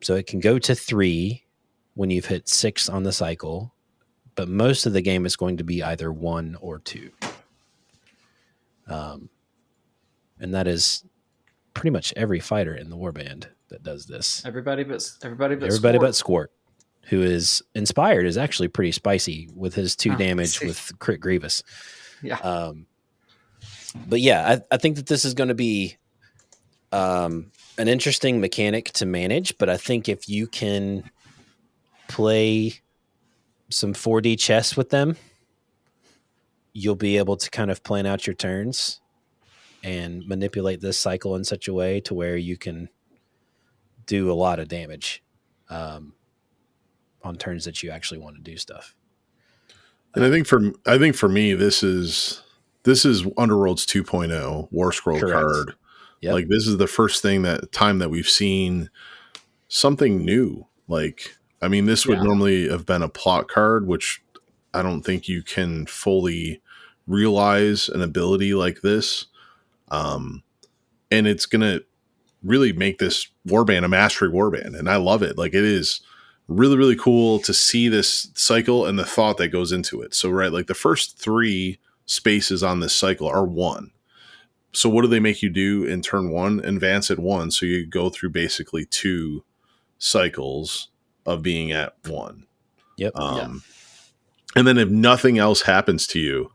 So it can go to 3 when you've hit 6 on the cycle, but most of the game is going to be either 1 or 2. And that is pretty much every fighter in the warband that does this. Everybody but Squirt, who is inspired, is actually pretty spicy with his 2 damage with Crit Grievous. Yeah. But yeah, I think that this is going to be an interesting mechanic to manage, but I think if you can play some 4D chess with them, you'll be able to kind of plan out your turns and manipulate this cycle in such a way to where you can do a lot of damage on turns that you actually want to do stuff. And I think for me, this is Underworlds 2.0 War Scroll card. Yep. Like, this is the first time that we've seen something new. Like, I mean, this would normally have been a plot card, which I don't think you can fully realize an ability like this. And it's going to really make this warband a mastery warband. And I love it. Like, it is really, really cool to see this cycle and the thought that goes into it. So, right, like the first 3 spaces on this cycle are 1. So what do they make you do in turn 1? Advance at 1. So you go through basically 2 cycles of being at 1. Yep. And then if nothing else happens to you,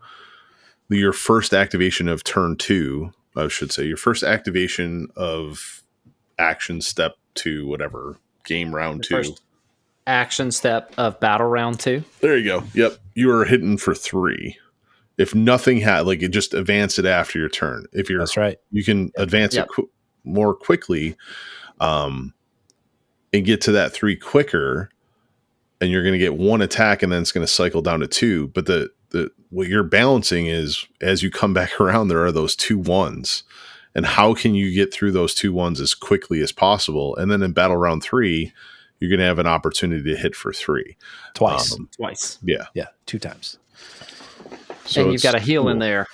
your first activation of turn 2, I should say, your first activation of action step 2, whatever, game round 2. First action step of battle round 2. There you go. Yep. You are hitting for 3. If nothing like it just advance it after your turn. If you're, that's right. You can advance it more quickly, and get to that 3 quicker, and you're going to get 1 attack, and then it's going to cycle down to 2. But what you're balancing is, as you come back around, there are those 2 1s, and how can you get through those 2 1s as quickly as possible? And then in battle round 3, you're going to have an opportunity to hit for 3 twice. Yeah, 2 times. So and you've got a heal in there.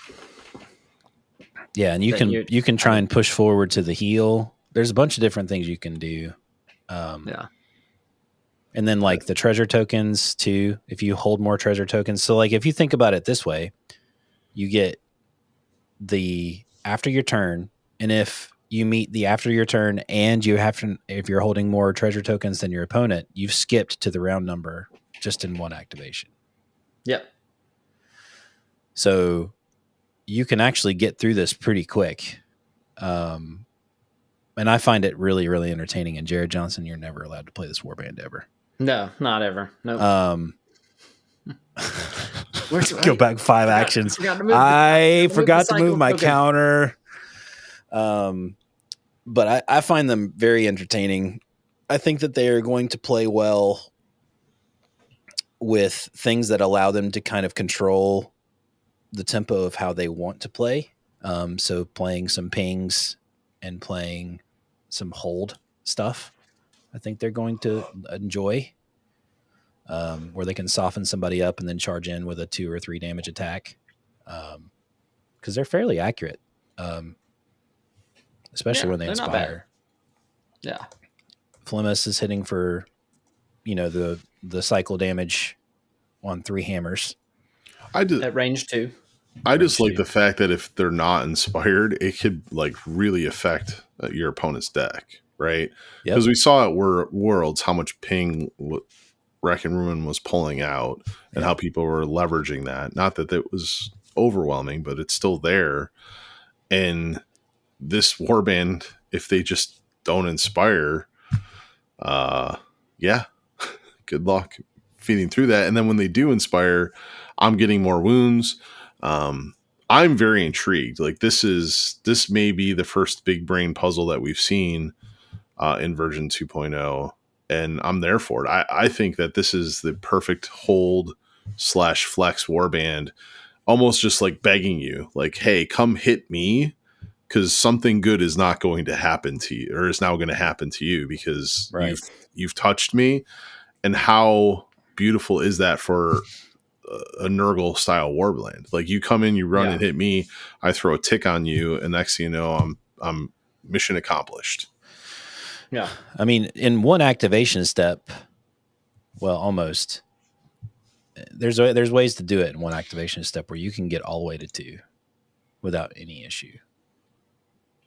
Yeah, and you can try and push forward to the heal. There's a bunch of different things you can do. Yeah. And then like the treasure tokens too, if you hold more treasure tokens. So like if you think about it this way, you get the after your turn, and if you meet the after your turn and you have to, if you're holding more treasure tokens than your opponent, you've skipped to the round number just in one activation. Yep. So you can actually get through this pretty quick. And I find it really, really entertaining. And Jerod Johnson, you're never allowed to play this warband ever. No, not ever. No. Go back 5 actions. I forgot to move my counter. But I find them very entertaining. I think that they are going to play well with things that allow them to kind of control the tempo of how they want to play. So playing some pings and playing some hold stuff, I think they're going to enjoy, where they can soften somebody up and then charge in with a 2 or 3 damage attack. Because they're fairly accurate, especially when they inspire. Yeah. Flemis is hitting for, the cycle damage on 3 hammers. At range 2. I just like the fact that if they're not inspired, it could like really affect your opponent's deck, right? Because we saw at Worlds how much ping Wreck and Ruin was pulling out, and how people were leveraging that. Not that it was overwhelming, but it's still there. And this warband, if they just don't inspire, good luck feeding through that. And then when they do inspire, I'm getting more wounds. I'm very intrigued. Like this may be the first big brain puzzle that we've seen in version 2.0, and I'm there for it. I think that this is the perfect hold / flex warband, almost just like begging you, like, hey, come hit me, because something good is not going to happen to you, or is now going to happen to you, because you've touched me. And how beautiful is that for a Nurgle style warband? Like, you come in, you run and hit me, I throw a tick on you, and next thing you know, I'm mission accomplished. Yeah. I mean, in one activation step, well, almost, there's ways to do it in one activation step where you can get all the way to 2 without any issue.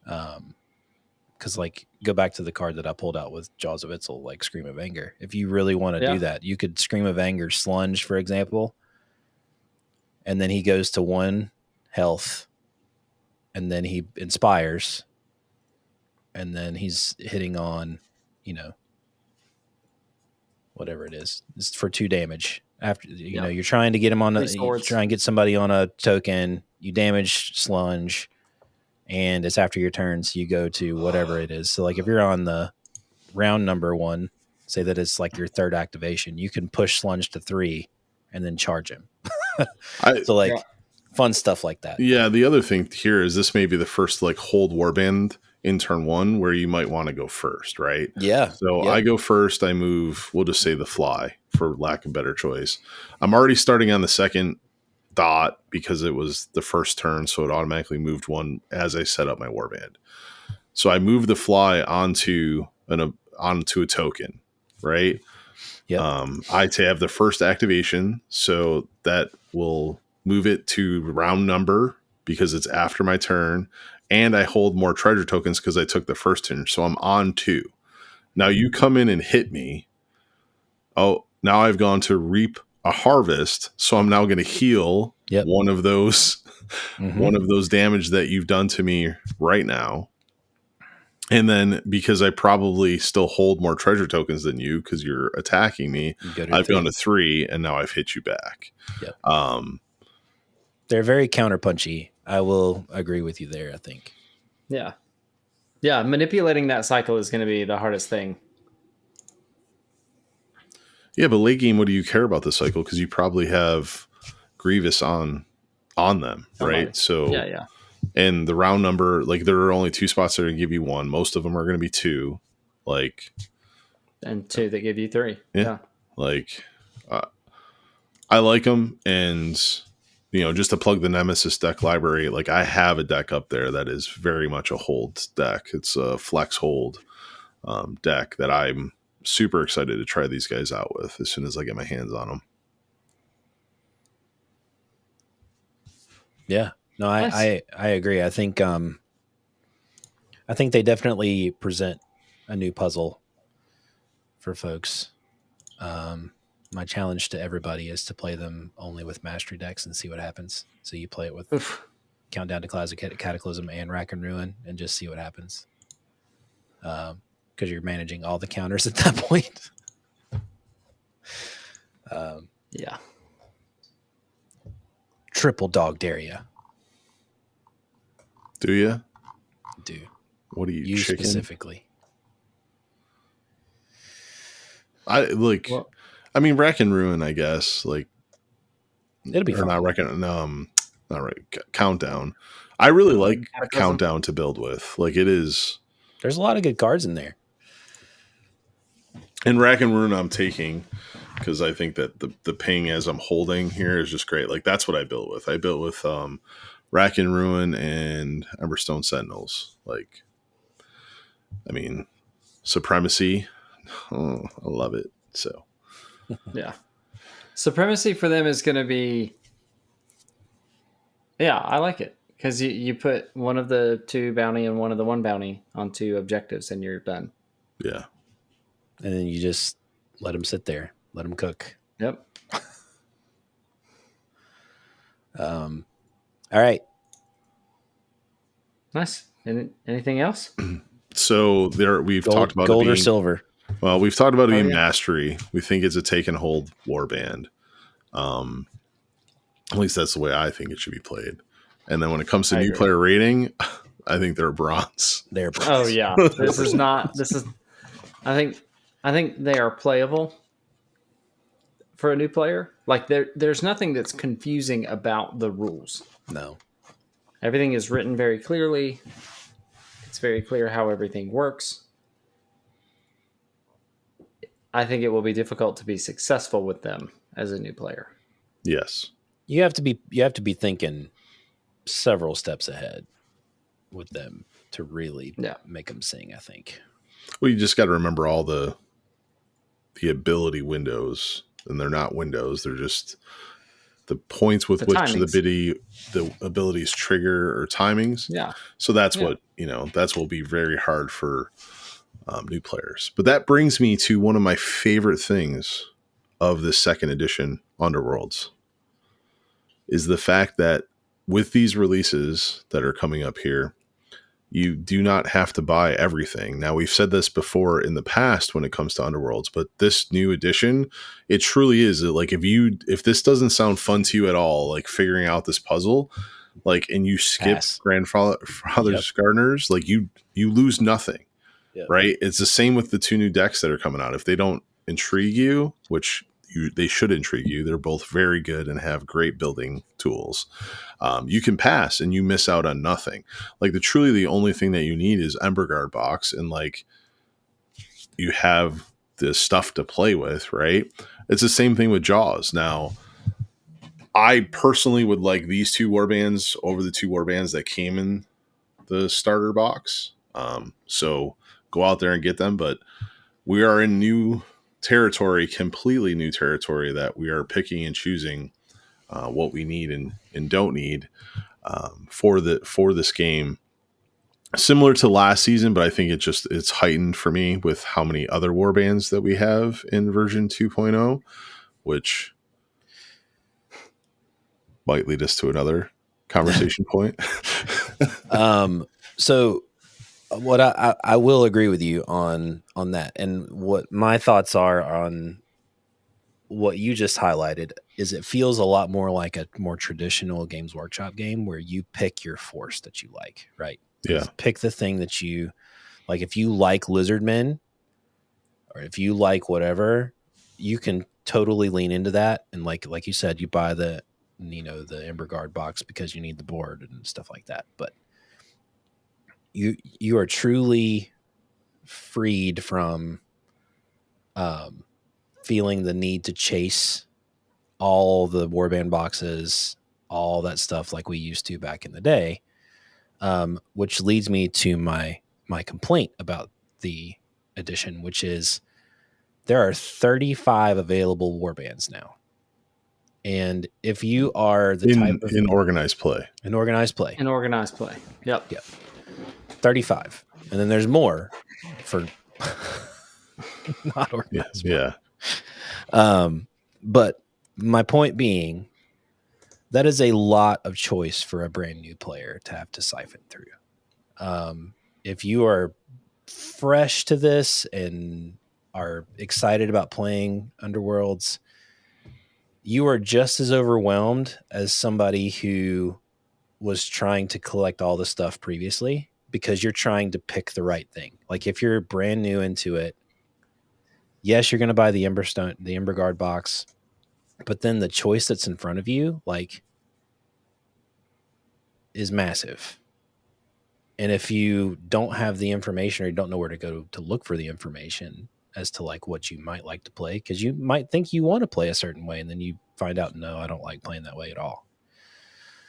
Because like, go back to the card that I pulled out with Jaws of Itzl, like Scream of Anger. If you really want to do that, you could Scream of Anger Slunge, for example, and then he goes to 1 health, and then he inspires, and then he's hitting on, whatever it is. It's for 2 damage. After you're trying to get him on you try and get somebody on a token, you damage Slunge, and it's after your turn, so you go to whatever it is. So like if you're on the round number 1, say that it's like your 3rd activation, you can push Slunge to 3 and then charge him. Fun stuff like that. Yeah, the other thing here is this may be the first like hold warband in turn 1 where you might want to go first, right? Yeah. So I go first, I move, we'll just say the fly for lack of better choice. I'm already starting on the 2nd dot because it was the first turn, so it automatically moved 1 as I set up my warband. So I move the fly onto a token, right? Yeah. I have the first activation, so that will move it to round number because it's after my turn, and I hold more treasure tokens because I took the first turn, so I'm on 2. Now you come in and hit me. Oh, now I've gone to reap a harvest, so I'm now going to heal one of those damage that you've done to me right now. And then because I probably still hold more treasure tokens than you because you're attacking me, I've gone to 3, and now I've hit you back. Yep. They're very counterpunchy. I will agree with you there, I think. Yeah. Yeah, manipulating that cycle is going to be the hardest thing. Yeah, but late game, what do you care about the cycle? Because you probably have Grievous on them, right? So yeah. And the round number, like there are only 2 spots that are going to give you 1. Most of them are going to be 2. Like, and 2 that give you 3. Yeah. Like, I like them, and just to plug the Nemesis deck library, like I have a deck up there that is very much a hold deck. It's a flex hold deck that I'm super excited to try these guys out with as soon as I get my hands on them. Yeah, no, Nice. I agree. I think they definitely present a new puzzle for folks. My challenge to everybody is to play them only with mastery decks and see what happens. So you play it with Countdown to Classic Cataclysm and Rack and Ruin and just see what happens. Because you're managing all the counters at that point. Yeah. Triple dog dare ya. Do you? Do. What are you, chicken? Specifically? I mean, Rack and Ruin, I guess. Like, it'll be fun. Not right. Countdown. I really like Countdown to build with. Like, it is. There's a lot of good cards in there. And Rack and Ruin I'm taking because I think that the ping as I'm holding here is just great. Like, that's what I built with. I built with Rack and Ruin and Emberstone Sentinels. Like, I mean, Supremacy. Oh, I love it. So, yeah. Supremacy for them is going to be, yeah, I like it because you put one of the 2 bounty and one of the 1 bounty on 2 objectives and you're done. Yeah. And then you just let them sit there, let them cook. Yep. All right. Nice. Anything else? So we've talked about gold or silver. Well, we've talked about it being mastery. We think it's a take and hold warband. At least that's the way I think it should be played. And then when it comes to new player rating, I think they're bronze. They're bronze. Oh yeah. I think they are playable for a new player. Like there's nothing that's confusing about the rules. No. Everything is written very clearly. It's very clear how everything works. I think it will be difficult to be successful with them as a new player. Yes. You have to be thinking several steps ahead with them to really make them sing, I think. Well, you just got to remember all the ability windows, and they're not windows. They're just the points with which the abilities trigger or timings. Yeah. So that's what will be very hard for new players. But that brings me to one of my favorite things of this 2nd edition Underworlds is the fact that with these releases that are coming up here, you do not have to buy everything. Now, we've said this before in the past when it comes to Underworlds, but this new edition, it truly is like if this doesn't sound fun to you at all, like figuring out this puzzle, like, and you skip Grandfather's Gardeners, like you lose nothing, right? It's the same with the 2 new decks that are coming out. If they don't intrigue you, which they should intrigue you, they're both very good and have great building tools. You can pass and you miss out on nothing. Like the only thing that you need is Emberguard box, and like you have the stuff to play with, right? It's the same thing with Jaws. Now, I personally would like these 2 warbands over the 2 warbands that came in the starter box. So go out there and get them. But we are in new territory, completely new territory, that we are picking and choosing what we need and don't need for this game. Similar to last season, but I think it's heightened for me with how many other warbands that we have in version 2.0, which might lead us to another conversation point. So what I will agree with you on that, and what my thoughts are on what you just highlighted is it feels a lot more like a more traditional Games Workshop game where you pick your force that you like, right? Yeah. Pick the thing that you like. If you like Lizardmen, or if you like whatever, you can totally lean into that. And like you said, you buy the the Ember Guard box because you need the board and stuff like that. But you are truly freed from feeling the need to chase all the warband boxes, all that stuff like we used to back in the day, which leads me to my complaint about the edition, which is there are 35 available warbands now. And if you are the type of in organized play, Yep. 35. And then there's more for not organized. Yeah. But my point being, that is a lot of choice for a brand new player to have to siphon through. If you are fresh to this and are excited about playing Underworlds, you are just as overwhelmed as somebody who was trying to collect all the stuff previously, because you're trying to pick the right thing. Like if you're brand new into it, yes, you're going to buy the Ember Guard box, but then the choice that's in front of you, like, is massive. And if you don't have the information or you don't know where to go to look for the information as to like what you might like to play, because you might think you want to play a certain way and then you find out, no, I don't like playing that way at all.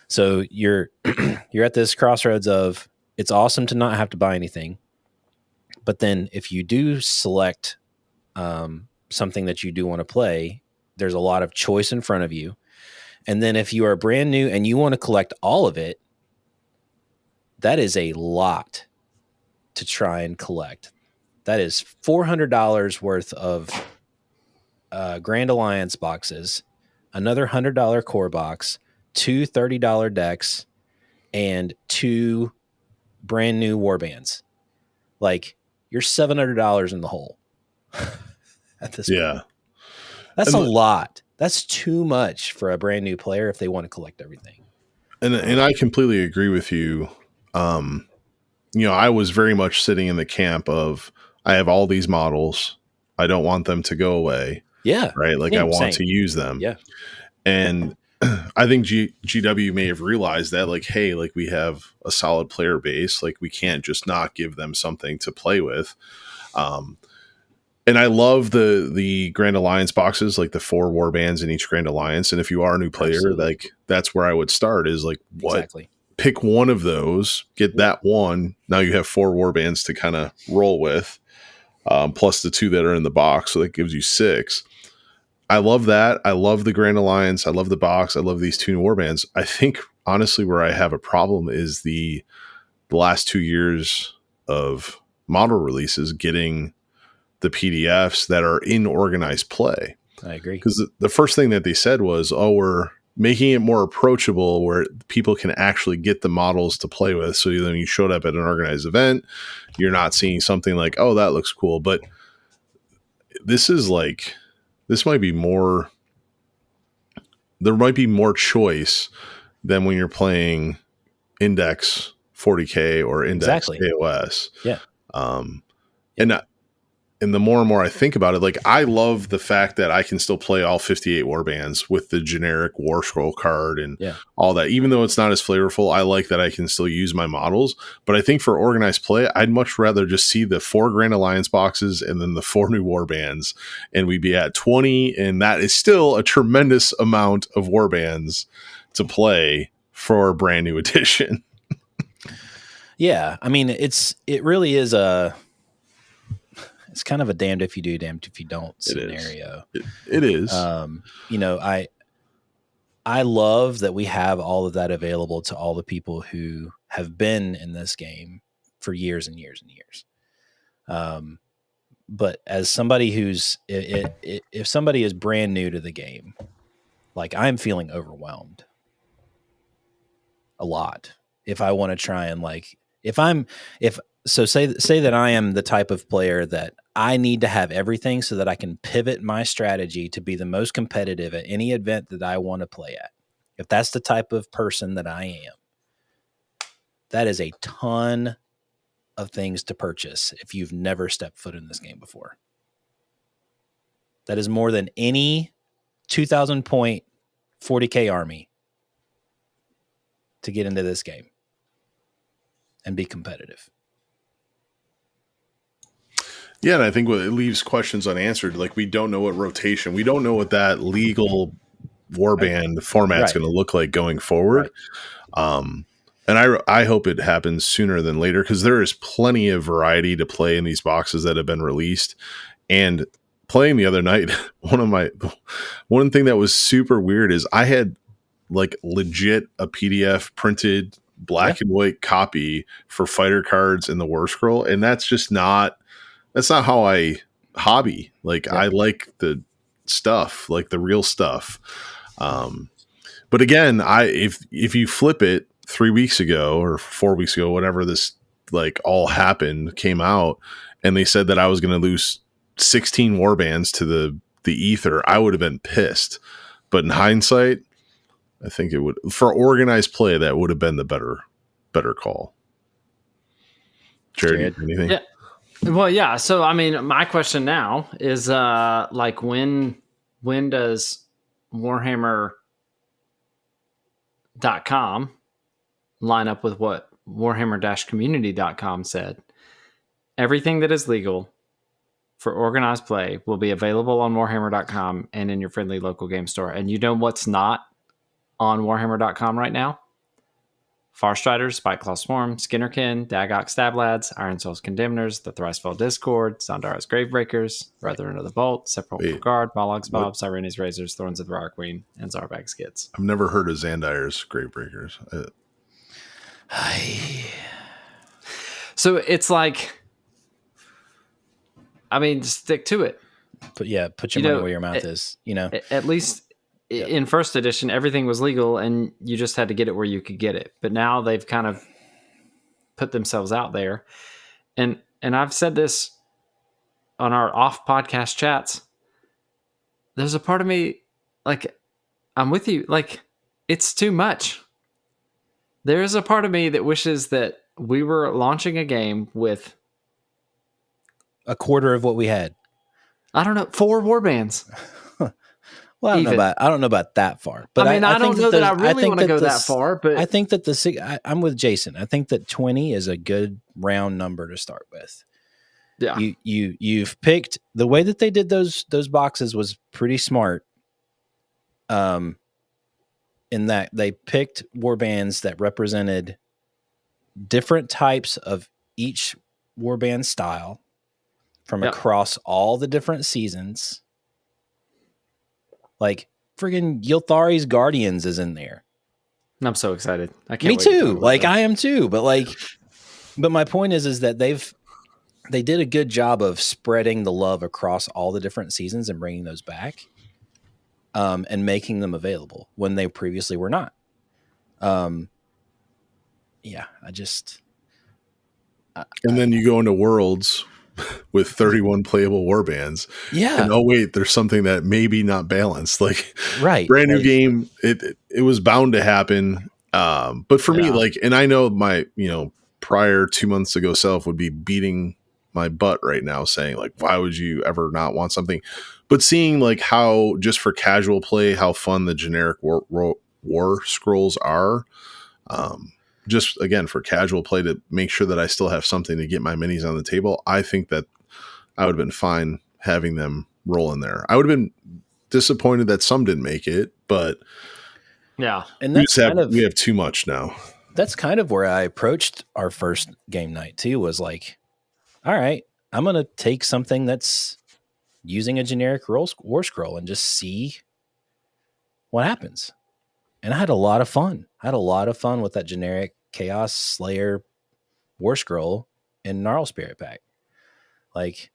So you're at this crossroads of, it's awesome to not have to buy anything, but then if you do select something that you do want to play, there's a lot of choice in front of you. And then if you are brand new and you want to collect all of it, that is a lot to try and collect. That is $400 worth of Grand Alliance boxes, another $100 core box, two $30 decks, and two brand new warbands. Like, you're $700 in the hole at this point. That's a lot. That's too much for a brand new player if they want to collect everything. And I completely agree with you. I was very much sitting in the camp of, I have all these models. I don't want them to go away. Yeah. Right. Like I want to use them. Yeah. And I think GW may have realized that, like, hey, like we have a solid player base. Like we can't just not give them something to play with. And I love the Grand Alliance boxes, like the 4 warbands in each Grand Alliance. And if you are a new player, like that's where I would start, is like, pick one of those, get that one. Now you have 4 warbands to kind of roll with, plus the 2 that are in the box. So that gives you 6. I love that. I love the Grand Alliance. I love the box. I love these 2 warbands. I think honestly where I have a problem is the last 2 years of model releases getting the PDFs that are in organized play. I agree. Because the first thing that they said was, we're making it more approachable where people can actually get the models to play with. So then you showed up at an organized event, you're not seeing something like, oh, that looks cool. But this might be more, there might be more choice than when you're playing Index 40K or Index KOS. Yeah. And the more and more I think about it, like I love the fact that I can still play all 58 warbands with the generic War Scroll card and all that. Even though it's not as flavorful, I like that I can still use my models. But I think for organized play, I'd much rather just see the 4 Grand Alliance boxes and then the 4 new warbands, and we'd be at 20. And that is still a tremendous amount of warbands to play for a brand new edition. Yeah. I mean, it really is it's kind of a damned if you do, damned if you don't scenario. It is. I love that we have all of that available to all the people who have been in this game for years and years and years. But as somebody if somebody is brand new to the game, like I'm feeling overwhelmed a lot. If I want to try and say that I am the type of player that I need to have everything so that I can pivot my strategy to be the most competitive at any event that I want to play at. If that's the type of person that I am, that is a ton of things to purchase if you've never stepped foot in this game before. That is more than any 2,000 point 40K army to get into this game and be competitive. Yeah, and I think it leaves questions unanswered. Like, we don't know what rotation, we don't know what that legal warband format's going to look like going forward. And I hope it happens sooner than later, because there is plenty of variety to play in these boxes that have been released. And playing the other night, one thing that was super weird is I had like legit a PDF printed black and white copy for fighter cards in the War Scroll, and that's not how I hobby. Like, I like the stuff, like the real stuff. But again, if you flip it 3 weeks ago or 4 weeks ago, whatever this like all happened, came out, and they said that I was going to lose 16 warbands to the ether, I would have been pissed. But in hindsight, I think it would, for organized play, that would have been the better call. Jerod, anything? Yeah. Well, yeah. So, I mean, my question now is, like, when does Warhammer.com line up with what Warhammer-community.com said? Everything that is legal for organized play will be available on Warhammer.com and in your friendly local game store. And you know what's not on Warhammer.com right now? Farstriders, Spiteclaw Swarm, Skinnerkin, Dagox Stablads, Iron Souls Condemners, the Thricefell Discord, Zandara's Gravebreakers, Brethren of the Bolt, Sepulchral Guard, Balog's Bob, Sirene's Razors, Thorns of the Rock Queen, and Zarbag Skids. I've never heard of Zandire's Gravebreakers. So it's like, I mean, stick to it. But yeah, put your money where your mouth is. At least in first edition, everything was legal, and you just had to get it where you could get it. But now they've kind of put themselves out there, and I've said this on our off podcast chats. There's a part of me, like, I'm with you. Like, it's too much. There's a part of me that wishes that we were launching a game with a quarter of what we had. I don't know, 4 warbands. Well, I don't know about that far, but I mean, I don't know that I really want to go that far. But I think that I'm with Jason. I think that 20 is a good round number to start with. Yeah, you've picked the way that they did those boxes was pretty smart. In that they picked warbands that represented different types of each warband style from across all the different seasons. Like, friggin' Yilthari's Guardians is in there. I'm so excited. I can't Me wait too. Like, I am too. But my point is that they did a good job of spreading the love across all the different seasons and bringing those back, and making them available when they previously were not. And then you go into Worlds with 31 playable warbands. Yeah. And wait, there's something that maybe not balanced. Like, right. Brand new game. It was bound to happen. But for me, like, and I know my, prior 2 months ago self would be beating my butt right now saying, like, why would you ever not want something? But seeing, like, how just for casual play, how fun the generic war scrolls are, just again for casual play, to make sure that I still have something to get my minis on the table. I think that I would have been fine having them roll in there. I would have been disappointed that some didn't make it, but yeah, and we have too much now. That's kind of where I approached our first game night too, was like, all right, I'm going to take something that's using a generic war scroll and just see what happens. And I had a lot of fun. With that generic Chaos Slayer War Scroll in Gnarl Spirit Pack. Like,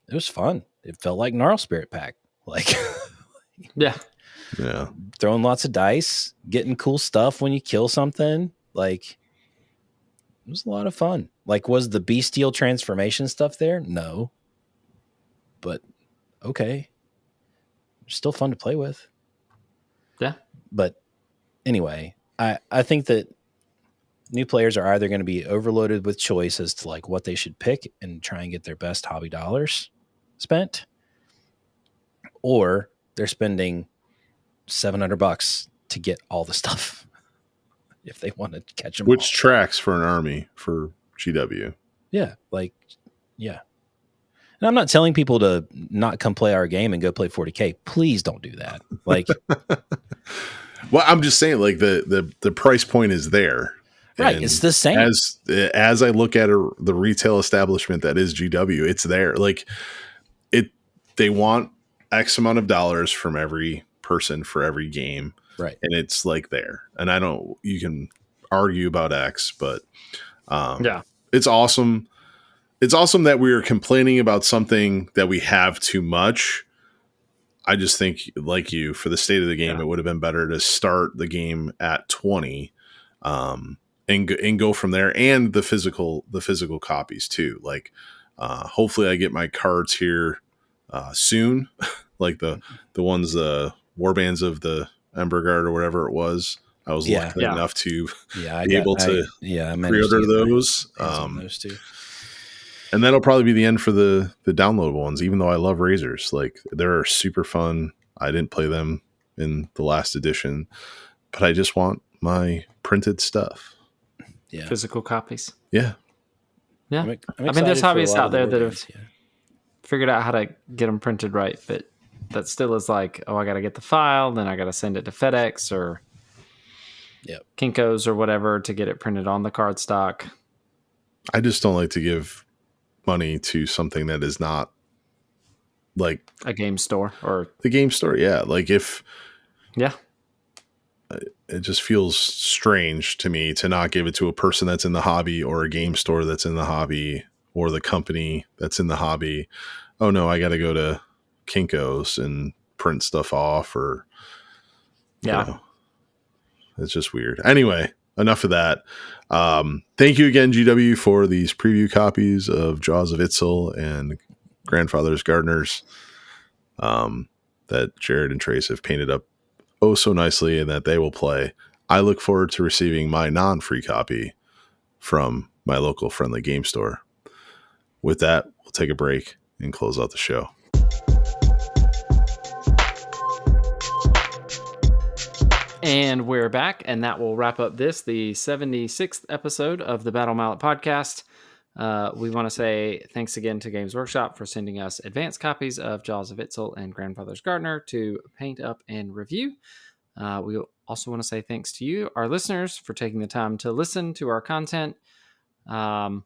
it was fun. It felt like Gnarl Spirit Pack. Like, yeah. Throwing lots of dice, getting cool stuff when you kill something. Like, it was a lot of fun. Like, was the bestial transformation stuff there? No. But, okay. Still fun to play with. Yeah. But anyway, I think that new players are either going to be overloaded with choice as to like what they should pick and try and get their best hobby dollars spent, or they're spending $700 to get all the stuff. if they want to catch them. Which tracks for an army for GW. Yeah. And I'm not telling people to not come play our game and go play 40K. Please don't do that. Like, well, I'm just saying, like the price point is there, right? And it's the same. As I look at the retail establishment that is GW, it's there. Like they want X amount of dollars from every person for every game, right? And it's like there. And you can argue about X, but it's awesome. It's awesome that we are complaining about something that we have too much. I just think, like you, for the state of the game, it would have been better to start the game at 20 and go from there. And the physical copies too. Like, hopefully I get my cards here soon, like the ones, warbands of the Ember Guard or whatever it was. I was lucky enough to be able to pre-order those. Those two. And that'll probably be the end for the downloadable ones, even though I love Razors. Like, they're super fun. I didn't play them in the last edition, but I just want my printed stuff. Yeah. Physical copies. Yeah. Yeah. I mean, there's hobbyists out there that have figured out how to get them printed right, but that still is like, I got to get the file, then I got to send it to FedEx or Kinko's or whatever to get it printed on the cardstock. I just don't like to give money to something that is not like a game store or the game store. Yeah. Like it just feels strange to me to not give it to a person that's in the hobby or a game store that's in the hobby or the company that's in the hobby. Oh no, I got to go to Kinko's and print stuff off or, you know, it's just weird. Anyway, enough of that. Thank you again, GW, for these preview copies of Jaws of Itzl and Grandfather's Gardeners that Jerod and Trace have painted up so nicely and that they will play. I look forward to receiving my non-free copy from my local friendly game store. With that, we'll take a break and close out the show. And we're back, and that will wrap up the 76th episode of the Battle Mallet podcast. We want to say thanks again to Games Workshop for sending us advanced copies of Jaws of Itzl and Grandfather's Gardener to paint up and review. We also want to say thanks to you, our listeners, for taking the time to listen to our content. You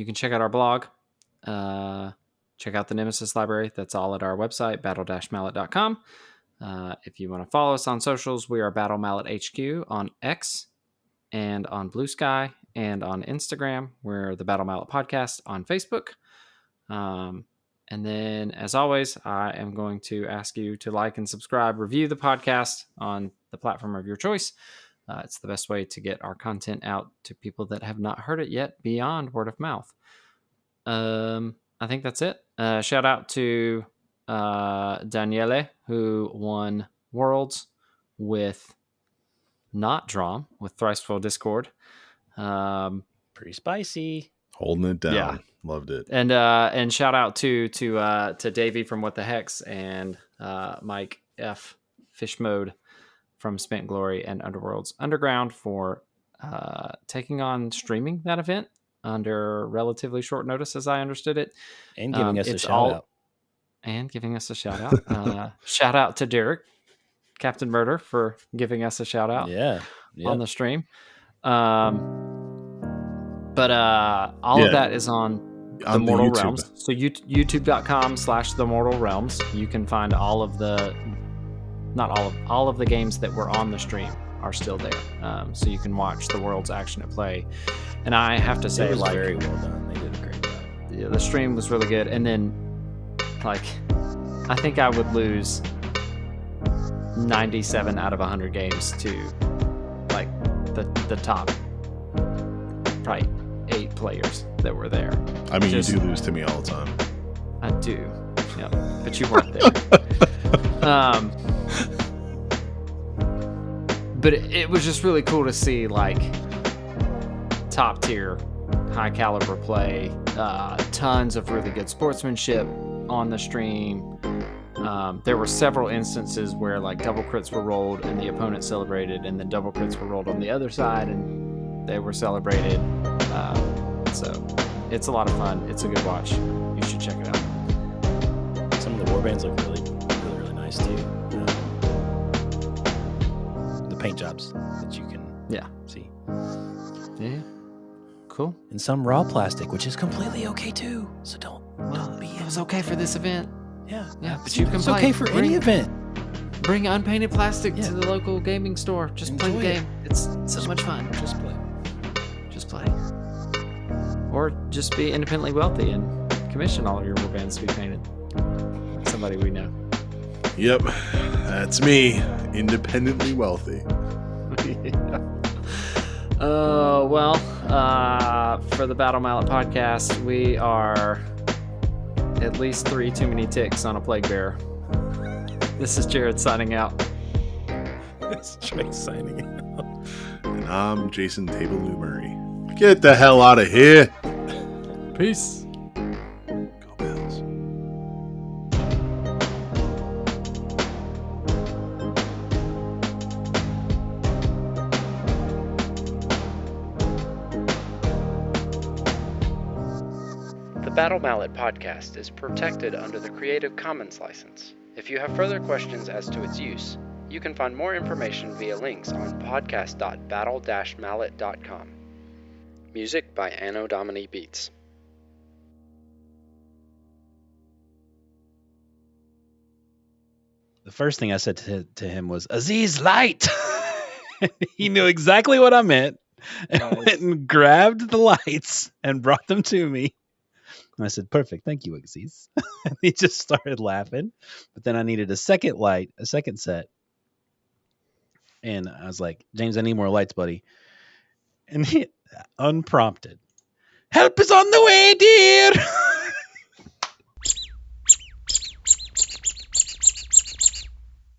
can check out our blog. Check out the Nemesis library. That's all at our website, battle-mallet.com. If you want to follow us on socials, we are Battle Mallet HQ on X and on Blue Sky and on Instagram. We're the Battle Mallet Podcast on Facebook. And then, as always, I am going to ask you to like and subscribe, review the podcast on the platform of your choice. It's the best way to get our content out to people that have not heard it yet beyond word of mouth. I think that's it. Shout out to Daniele, who won Worlds with not Drom, with Thricefoil Discord. Pretty spicy. Holding it down. Yeah. Loved it. And shout out to Davey from What the Hex and Mike F. Fish Mode from Spent Glory and Underworlds Underground for taking on streaming that event under relatively short notice, as I understood it. And giving us a shout out. And giving us a shout out. Shout out to Derek, Captain Murder, for giving us a shout out on the stream. But all of that is on the Mortal Realms. So youtube.com/The Mortal Realms. You can find all of the, all of the games that were on the stream are still there. So you can watch the world's action at play. And I have to say, it was very well done. They did a great job. Yeah, the stream was really good. And then, I think I would lose 97 out of 100 games to the top probably 8 players that were there. I mean, you do lose to me all the time. I do. Yeah, but you weren't there. But it was just really cool to see top tier, high caliber play, tons of really good sportsmanship on the stream. there were several instances where like double crits were rolled and the opponent celebrated, and then double crits were rolled on the other side and they were celebrated. So it's a lot of fun. It's a good watch. You should check it out. Some of the warbands look really nice too. The paint jobs that you can see. Yeah. Cool. And some raw plastic, which is completely okay too. So don't be. It was okay for this event. Yeah. But you can It's play. okay for any event. Bring unpainted plastic to the local gaming store. Just play the game. It's so much fun. Just play. Or just be independently wealthy and commission all of your warbands to be painted. Like somebody we know. Yep, that's me, independently wealthy. For the Battle Mallet podcast, we are at least 3 too many ticks on a plague bearer. This is Jerod signing out. It's Trey signing out. And I'm Jason Tablelew Murray. Get the hell out of here. Peace. Go Bills. The Battle Mallet podcast is protected under the Creative Commons license. If you have further questions as to its use, you can find more information via links on podcast.battle-mallet.com. Music by Anno Domini Beats. The first thing I said to him was, Aziz, light! He knew exactly what I meant and went and grabbed the lights and brought them to me. And I said, perfect, thank you, Aziz. And he just started laughing. But then I needed a second light, a second set. And I was like, James, I need more lights, buddy. And he, unprompted, help is on the way, dear!